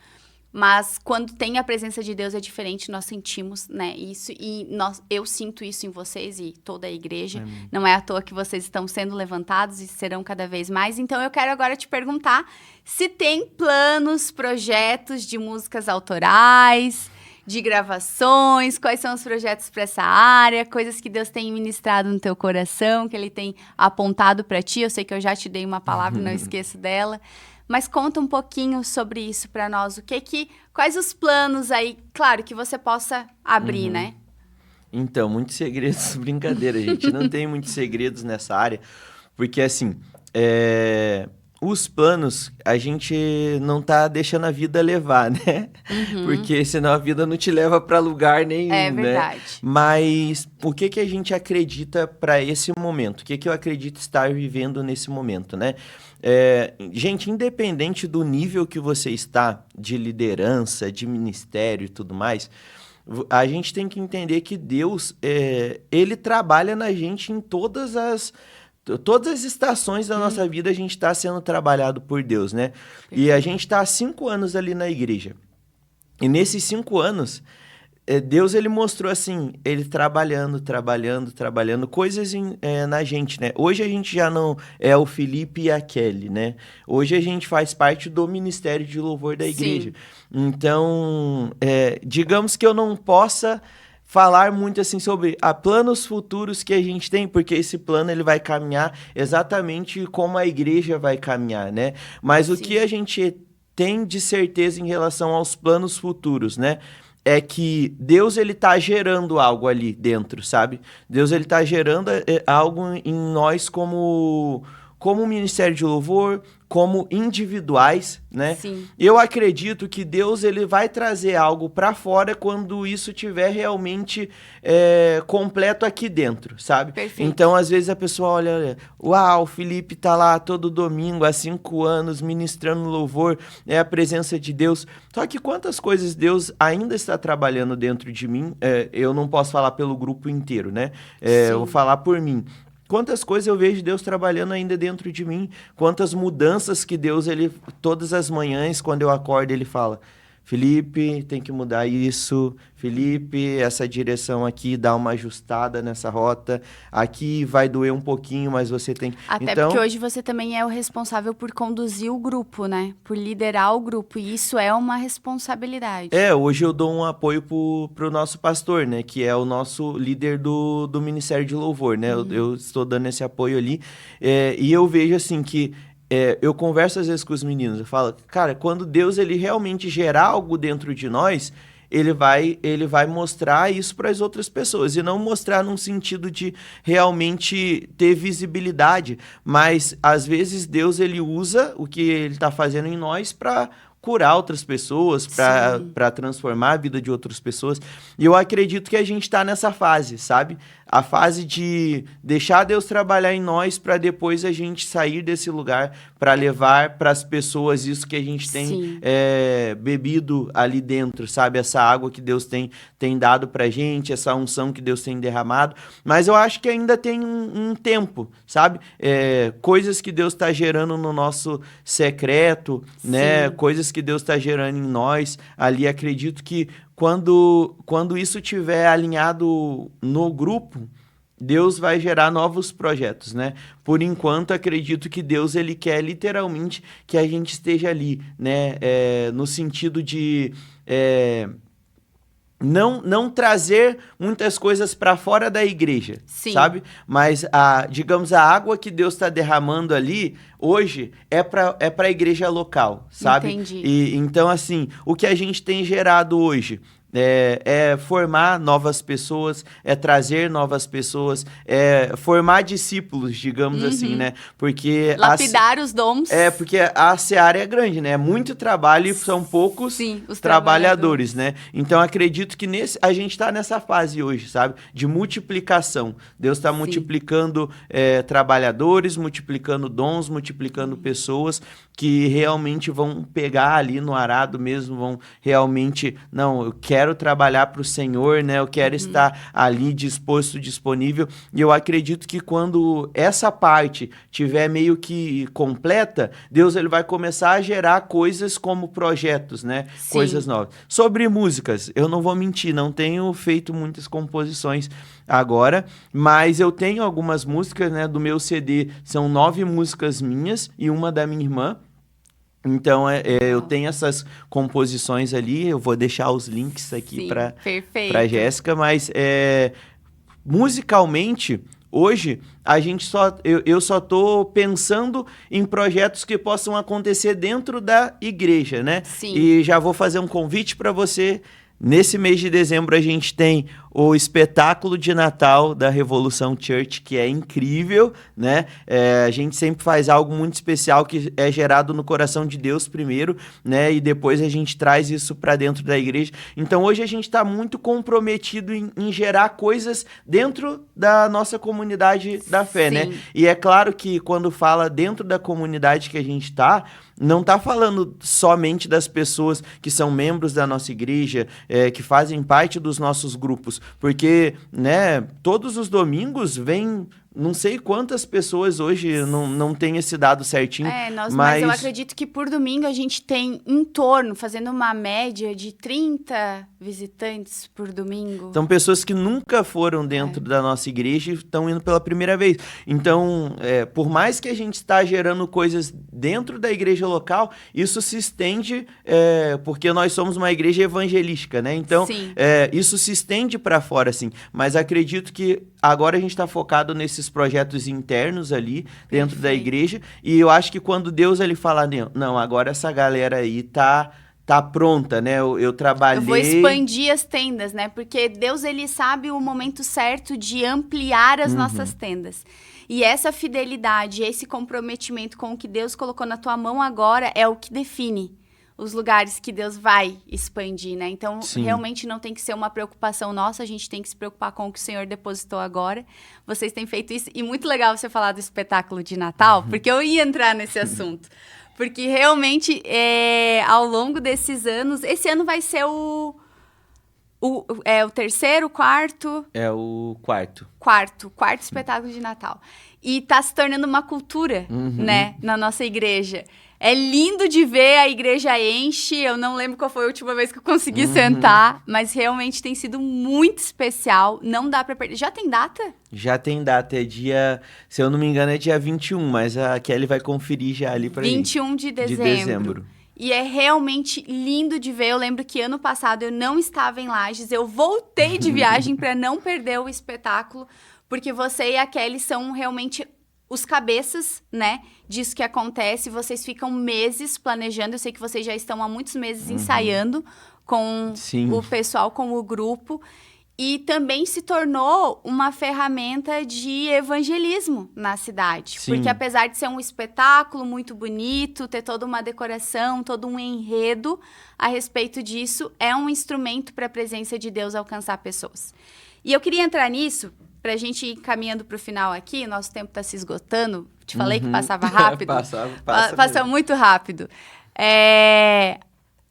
Mas quando tem a presença de Deus é diferente, nós sentimos, né, isso, e eu sinto isso em vocês e toda a igreja. Amém. Não é à toa que vocês estão sendo levantados e serão cada vez mais. Então, eu quero agora te perguntar se tem planos, projetos de músicas autorais, de gravações, quais são os projetos para essa área, coisas que Deus tem ministrado no teu coração, que Ele tem apontado para ti. Eu sei que eu já te dei uma palavra, não esqueço dela. Mas conta um pouquinho sobre isso para nós. Quais os planos aí, claro, que você possa abrir, né? Então, muitos segredos, brincadeira, gente. Não tem muitos segredos nessa área, porque assim, os planos a gente não tá deixando a vida levar, né? Porque senão a vida não te leva para lugar nenhum, é verdade. Né? Mas o que a gente acredita para esse momento? O que eu acredito estar vivendo nesse momento, né? Gente, independente do nível que você está de liderança, de ministério e tudo mais, a gente tem que entender que Deus, Ele trabalha na gente em todas as estações da nossa vida. A gente está sendo trabalhado por Deus, né? E a gente está há 5 anos ali na igreja. E nesses 5 anos, Deus, ele mostrou assim, ele trabalhando, coisas na gente, né? Hoje a gente já não é o Felipe e a Kelly, né? Hoje a gente faz parte do Ministério de Louvor da igreja. Sim. Então, digamos que eu não possa falar muito assim sobre planos futuros que a gente tem, porque esse plano ele vai caminhar exatamente como a igreja vai caminhar, né? Mas o que a gente tem de certeza em relação aos planos futuros, né? É que Deus, ele tá gerando algo ali dentro, sabe? Deus, ele tá gerando algo em nós como Ministério de Louvor, como individuais, né? Sim. Eu acredito que Deus, ele vai trazer algo para fora quando isso tiver realmente completo aqui dentro, sabe? Perfeito. Então, às vezes a pessoa olha, uau, o Felipe tá lá todo domingo, há 5 anos, ministrando louvor, é a presença de Deus. Só que quantas coisas Deus ainda está trabalhando dentro de mim, eu não posso falar pelo grupo inteiro, né? Eu vou falar por mim. Quantas coisas eu vejo Deus trabalhando ainda dentro de mim, quantas mudanças que Deus, ele todas as manhãs, quando eu acordo, ele fala, Felipe, tem que mudar isso, Felipe, essa direção aqui, dá uma ajustada nessa rota, aqui vai doer um pouquinho, mas você tem que... Até porque hoje você também é o responsável por conduzir o grupo, né? Por liderar o grupo, e isso é uma responsabilidade. Hoje eu dou um apoio pro nosso pastor, né? Que é o nosso líder do Ministério de Louvor, né? Eu estou dando esse apoio ali, e eu vejo assim que eu converso às vezes com os meninos, eu falo, cara, quando Deus, ele realmente gerar algo dentro de nós, ele vai mostrar isso para as outras pessoas, e não mostrar num sentido de realmente ter visibilidade, mas às vezes Deus, ele usa o que ele está fazendo em nós para curar outras pessoas, para transformar a vida de outras pessoas. E eu acredito que a gente está nessa fase, sabe? a fase de deixar Deus trabalhar em nós para depois a gente sair desse lugar para levar para as pessoas isso que a gente tem bebido ali dentro, sabe? Essa água que Deus tem dado pra gente, essa unção que Deus tem derramado. Mas eu acho que ainda tem um tempo, sabe? Coisas que Deus está gerando no nosso secreto, né? Coisas que Deus está gerando em nós. Ali acredito que quando isso estiver alinhado no grupo, Deus vai gerar novos projetos, né? Por enquanto, acredito que Deus, ele quer literalmente que a gente esteja ali, né? No sentido de não trazer muitas coisas para fora da igreja, sabe? Mas, digamos, a água que Deus está derramando ali, hoje, é para a igreja local, sabe? Entendi. Então, assim, o que a gente tem gerado hoje é formar novas pessoas, é trazer novas pessoas, é formar discípulos, digamos assim, né? Porque lapidar os dons. Porque a seara é grande, né? É muito trabalho e são poucos os trabalhadores, né? Então, acredito que a gente está nessa fase hoje, sabe? De multiplicação. Deus está multiplicando trabalhadores, multiplicando dons, multiplicando pessoas que realmente vão pegar ali no arado mesmo, vão realmente, não, eu quero trabalhar para o Senhor, né? Eu quero estar ali disposto, disponível. E eu acredito que quando essa parte tiver meio que completa, Deus, ele vai começar a gerar coisas como projetos, né? Coisas novas. Sobre músicas, eu não vou mentir, não tenho feito muitas composições agora, mas eu tenho algumas músicas, né, do meu CD, são 9 músicas minhas e uma da minha irmã. Então, eu tenho essas composições ali, eu vou deixar os links aqui para Jéssica, mas musicalmente, hoje, eu só tô pensando em projetos que possam acontecer dentro da igreja, né? E já vou fazer um convite para você. Nesse mês de dezembro, a gente tem o espetáculo de Natal da Revolução Church, que é incrível, né? A gente sempre faz algo muito especial que é gerado no coração de Deus primeiro, né? E depois a gente traz isso para dentro da igreja. Então, hoje a gente está muito comprometido em gerar coisas dentro da nossa comunidade da fé, né? E é claro que quando fala dentro da comunidade que a gente está, não está falando somente das pessoas que são membros da nossa igreja, que fazem parte dos nossos grupos, porque, né, todos os domingos vem não sei quantas pessoas hoje, não tem esse dado certinho. Mas eu acredito que por domingo a gente tem em torno, fazendo uma média de 30 visitantes por domingo. São pessoas que nunca foram dentro da nossa igreja e estão indo pela primeira vez. Então, por mais que a gente está gerando coisas dentro da igreja local, isso se estende, porque nós somos uma igreja evangelística, né? Então, isso se estende para fora, assim. Mas acredito que agora a gente está focado nesses projetos internos ali dentro da igreja, e eu acho que quando Deus ele fala, não, agora essa galera aí tá pronta, né? Eu trabalhei... Eu vou expandir as tendas, né? Porque Deus, ele sabe o momento certo de ampliar as nossas tendas. E essa fidelidade, esse comprometimento com o que Deus colocou na tua mão agora é o que define os lugares que Deus vai expandir, né? Então, realmente não tem que ser uma preocupação nossa, a gente tem que se preocupar com o que o Senhor depositou agora. Vocês têm feito isso, e muito legal você falar do espetáculo de Natal, porque eu ia entrar nesse assunto. Porque realmente, ao longo desses anos, esse ano vai ser o terceiro, quarto? É o quarto. Quarto espetáculo de Natal. E tá se tornando uma cultura, né, na nossa igreja. É lindo de ver, a igreja enche. Eu não lembro qual foi a última vez que eu consegui sentar, mas realmente tem sido muito especial. Não dá pra perder. Já tem data? Já tem data. É dia, se eu não me engano, é dia 21, mas a Kelly vai conferir já ali pra 21 de dezembro. E é realmente lindo de ver. Eu lembro que ano passado eu não estava em Lages. Eu voltei de viagem para não perder o espetáculo, porque você e a Kelly são realmente os cabeças, né, disso que acontece. Vocês ficam meses planejando. Eu sei que vocês já estão há muitos meses ensaiando com o pessoal, com o grupo. E também se tornou uma ferramenta de evangelismo na cidade. Porque apesar de ser um espetáculo muito bonito, ter toda uma decoração, todo um enredo a respeito disso, é um instrumento para a presença de Deus alcançar pessoas. E eu queria entrar nisso pra gente ir caminhando pro final aqui, o nosso tempo tá se esgotando. Te falei que passava rápido. Passa muito rápido.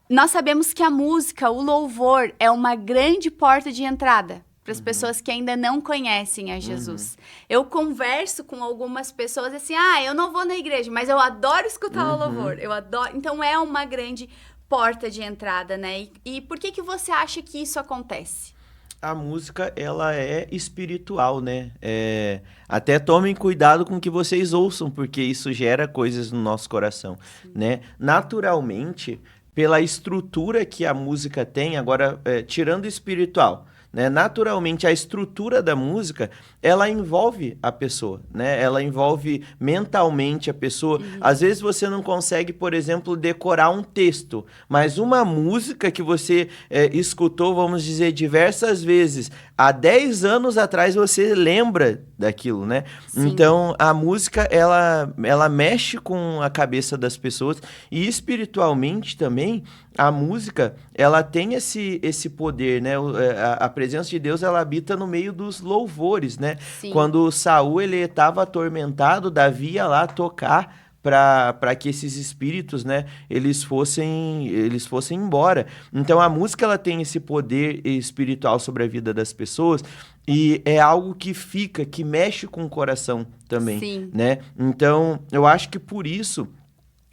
Nós sabemos que a música, o louvor, é uma grande porta de entrada para as pessoas que ainda não conhecem a Jesus. Eu converso com algumas pessoas assim, eu não vou na igreja, mas eu adoro escutar o louvor, eu adoro. Então, é uma grande porta de entrada, né? E por que você acha que isso acontece? A música, ela é espiritual, né? Até tomem cuidado com o que vocês ouçam, porque isso gera coisas no nosso coração, né? Naturalmente, pela estrutura que a música tem, agora, tirando o espiritual, né? Naturalmente, a estrutura da música, ela envolve a pessoa, né? Ela envolve mentalmente a pessoa. Às vezes você não consegue, por exemplo, decorar um texto, mas uma música que você escutou, vamos dizer, diversas vezes, há 10 anos atrás você lembra daquilo, né? Sim. Então, a música, ela mexe com a cabeça das pessoas e espiritualmente também, a música, ela tem esse poder, né? A presença de Deus, ela habita no meio dos louvores, né? Sim. Quando Saul, ele estava atormentado, Davi ia lá tocar para que esses espíritos, né, eles fossem embora. Então, a música, ela tem esse poder espiritual sobre a vida das pessoas e é algo que fica, que mexe com o coração também. Sim. Né? Então, eu acho que por isso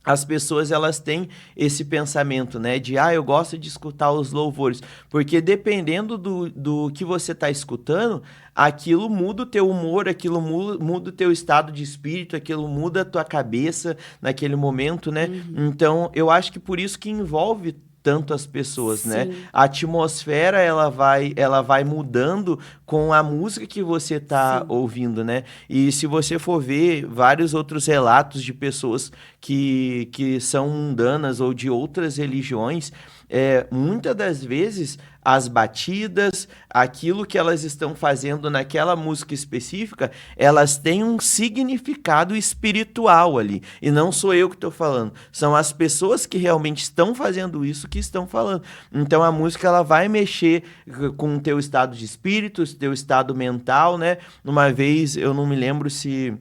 as pessoas, elas têm esse pensamento, né, de, eu gosto de escutar os louvores, porque dependendo do que você está escutando, aquilo muda o teu humor, aquilo muda o teu estado de espírito, aquilo muda a tua cabeça naquele momento, né? Então, eu acho que por isso que envolve tanto as pessoas, sim, né? A atmosfera, ela vai mudando com a música que você está ouvindo, né? E se você for ver vários outros relatos de pessoas que são mundanas ou de outras religiões, muitas das vezes as batidas, aquilo que elas estão fazendo naquela música específica, elas têm um significado espiritual ali. E não sou eu que estou falando, são as pessoas que realmente estão fazendo isso que estão falando. Então a música, ela vai mexer com o teu estado de espírito, teu estado mental, né? Uma vez, eu não me lembro se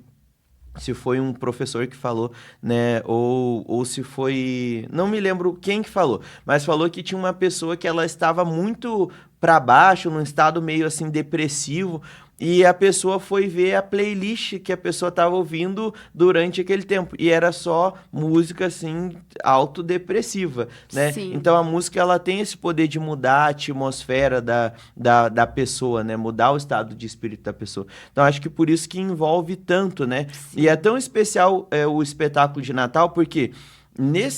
foi um professor que falou, né, ou se foi... Não me lembro quem que falou, mas falou que tinha uma pessoa que ela estava muito para baixo, num estado meio assim depressivo, e a pessoa foi ver a playlist que a pessoa estava ouvindo durante aquele tempo, e era só música assim autodepressiva, né? Sim. Então a música, ela tem esse poder de mudar a atmosfera da pessoa, né? Mudar o estado de espírito da pessoa. Então acho que por isso que envolve tanto, né? Sim. E é tão especial o espetáculo de Natal, porque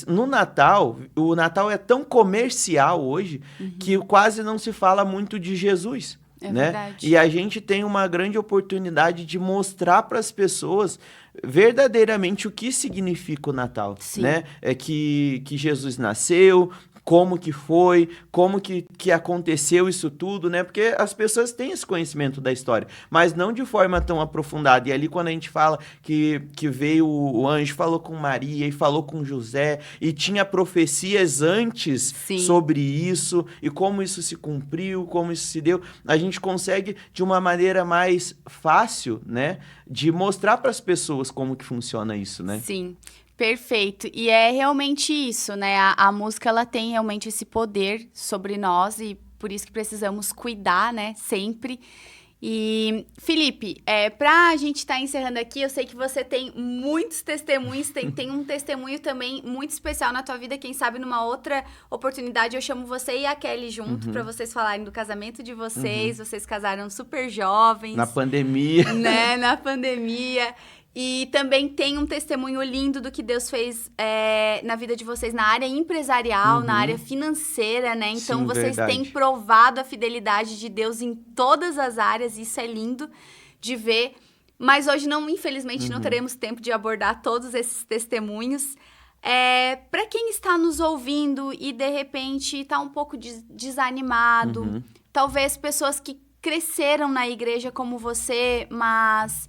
no Natal, o Natal é tão comercial hoje, que quase não se fala muito de Jesus. Né? Verdade. E a gente tem uma grande oportunidade de mostrar para as pessoas verdadeiramente o que significa o Natal. Sim. Né? É que Jesus nasceu, como que foi, como que aconteceu isso tudo, né? Porque as pessoas têm esse conhecimento da história, mas não de forma tão aprofundada. E ali, quando a gente fala que veio o anjo, falou com Maria e falou com José, e tinha profecias antes, sim, sobre isso, e como isso se cumpriu, como isso se deu, a gente consegue, de uma maneira mais fácil, né, de mostrar para as pessoas como que funciona isso, né? Sim. Perfeito. E é realmente isso, né? A música, ela tem realmente esse poder sobre nós e por isso que precisamos cuidar, né? Sempre. E, Felipe, pra gente estar encerrando aqui, eu sei que você tem muitos testemunhos, tem um testemunho também muito especial na tua vida. Quem sabe numa outra oportunidade eu chamo você e a Kelly junto pra vocês falarem do casamento de vocês. Vocês casaram super jovens. Na pandemia. Né? Na pandemia. E também tem um testemunho lindo do que Deus fez na vida de vocês na área empresarial, na área financeira, né? Então, sim, vocês têm provado a fidelidade de Deus em todas as áreas. Isso é lindo de ver. Mas hoje, infelizmente, não teremos tempo de abordar todos esses testemunhos. Para quem está nos ouvindo e, de repente, está um pouco desanimado, talvez pessoas que cresceram na igreja como você, mas...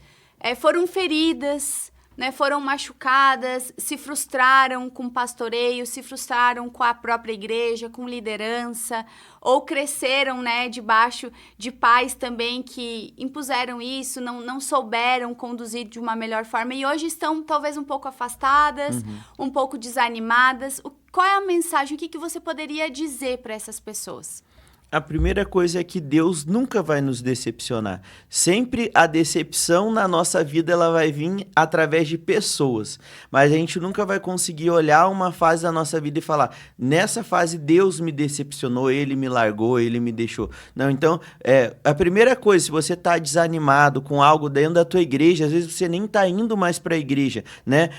foram feridas né, foram machucadas, se frustraram com pastoreio, se frustraram com a própria igreja, com liderança, ou cresceram, né, debaixo de pais também que impuseram isso, não souberam conduzir de uma melhor forma e hoje estão talvez um pouco afastadas, um pouco desanimadas. Qual é a mensagem? O que você poderia dizer para essas pessoas? A primeira coisa é que Deus nunca vai nos decepcionar. Sempre a decepção na nossa vida ela vai vir através de pessoas. Mas a gente nunca vai conseguir olhar uma fase da nossa vida e falar, nessa fase Deus me decepcionou, Ele me largou, Ele me deixou. Não, então, a primeira coisa, se você está desanimado com algo dentro da tua igreja, às vezes você nem está indo mais para a igreja, né?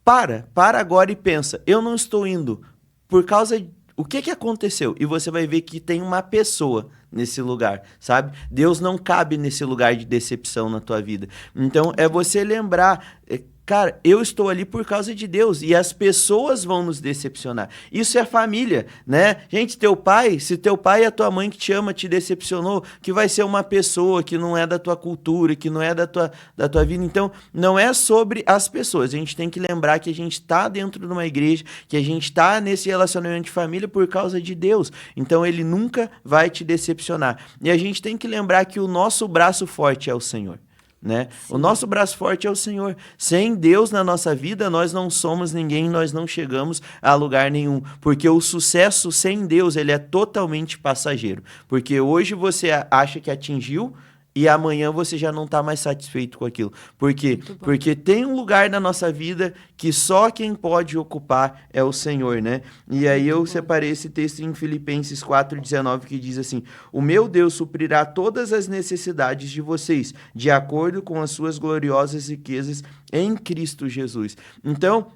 Para agora e pensa, eu não estou indo por causa de o que aconteceu? E você vai ver que tem uma pessoa nesse lugar, sabe? Deus não cabe nesse lugar de decepção na tua vida. Então, é você lembrar... Cara, eu estou ali por causa de Deus e as pessoas vão nos decepcionar. Isso é família, né? Gente, se teu pai e a tua mãe que te ama te decepcionou, que vai ser uma pessoa que não é da tua cultura, que não é da tua vida. Então, não é sobre as pessoas. A gente tem que lembrar que a gente está dentro de uma igreja, que a gente está nesse relacionamento de família por causa de Deus. Então, Ele nunca vai te decepcionar. E a gente tem que lembrar que o nosso braço forte é o Senhor. Né? O nosso braço forte é o Senhor. Sem Deus na nossa vida, nós não somos ninguém, nós não chegamos a lugar nenhum. Porque o sucesso sem Deus, ele é totalmente passageiro. Porque hoje você acha que atingiu e amanhã você já não está mais satisfeito com aquilo. Por quê? Porque tem um lugar na nossa vida que só quem pode ocupar é o Senhor, né? E aí eu separei esse texto em Filipenses 4,19 que diz assim: o meu Deus suprirá todas as necessidades de vocês, de acordo com as suas gloriosas riquezas em Cristo Jesus. Então,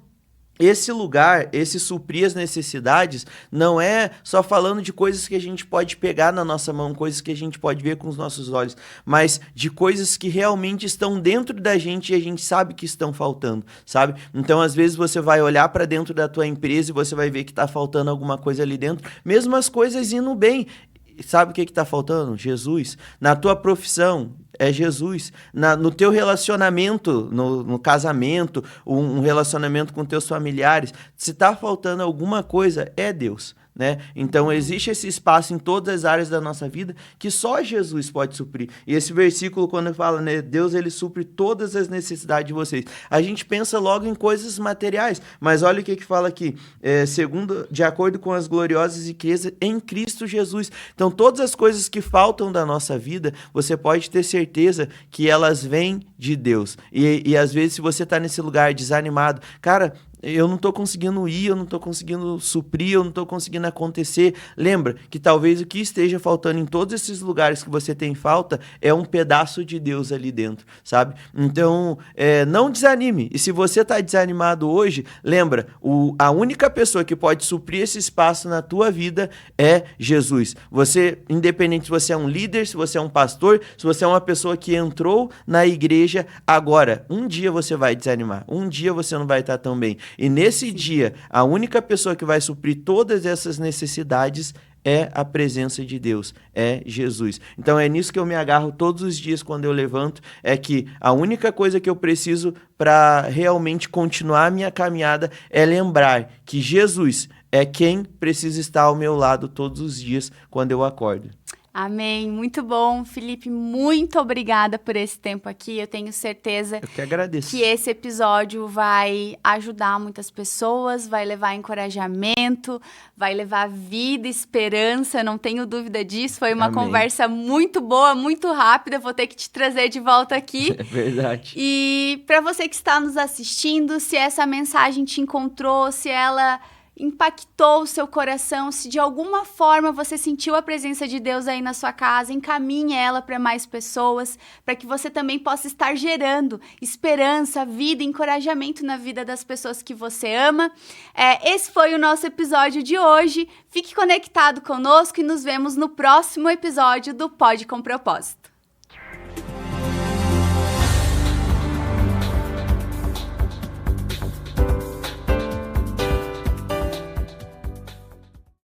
esse lugar, esse suprir as necessidades, não é só falando de coisas que a gente pode pegar na nossa mão, coisas que a gente pode ver com os nossos olhos, mas de coisas que realmente estão dentro da gente e a gente sabe que estão faltando, sabe? Então, às vezes, você vai olhar para dentro da tua empresa e você vai ver que está faltando alguma coisa ali dentro, mesmo as coisas indo bem. Sabe o que está faltando? Jesus. Na tua profissão, é Jesus. No teu relacionamento, no casamento, um relacionamento com teus familiares, se está faltando alguma coisa, é Deus. Né? Então existe esse espaço em todas as áreas da nossa vida que só Jesus pode suprir. E esse versículo, quando fala, né, Deus ele supre todas as necessidades de vocês, a gente pensa logo em coisas materiais, mas olha o que fala aqui, de acordo com as gloriosas riquezas em Cristo Jesus. Então todas as coisas que faltam da nossa vida, você pode ter certeza que elas vêm de Deus. E às vezes, se você está nesse lugar desanimado, cara, eu não estou conseguindo ir, eu não estou conseguindo suprir, eu não estou conseguindo acontecer. Lembra que talvez o que esteja faltando em todos esses lugares que você tem falta é um pedaço de Deus ali dentro, sabe? Então, não desanime. E se você está desanimado hoje, lembra, a única pessoa que pode suprir esse espaço na tua vida é Jesus. Você, independente se você é um líder, se você é um pastor, se você é uma pessoa que entrou na igreja agora, um dia você vai desanimar, um dia você não vai estar tão bem. E nesse dia, a única pessoa que vai suprir todas essas necessidades é a presença de Deus, é Jesus. Então é nisso que eu me agarro todos os dias quando eu levanto, é que a única coisa que eu preciso para realmente continuar a minha caminhada é lembrar que Jesus é quem precisa estar ao meu lado todos os dias quando eu acordo. Amém, muito bom. Felipe, muito obrigada por esse tempo aqui. Eu tenho certeza eu que agradeço. Que esse episódio vai ajudar muitas pessoas, vai levar encorajamento, vai levar vida, esperança, não tenho dúvida disso. Foi uma conversa muito boa, muito rápida. Vou ter que te trazer de volta aqui. É verdade. E para você que está nos assistindo, se essa mensagem te encontrou, se ela impactou o seu coração, se de alguma forma você sentiu a presença de Deus aí na sua casa, encaminhe ela para mais pessoas, para que você também possa estar gerando esperança, vida, encorajamento na vida das pessoas que você ama. Esse foi o nosso episódio de hoje. Fique conectado conosco e nos vemos no próximo episódio do Pode com Propósito.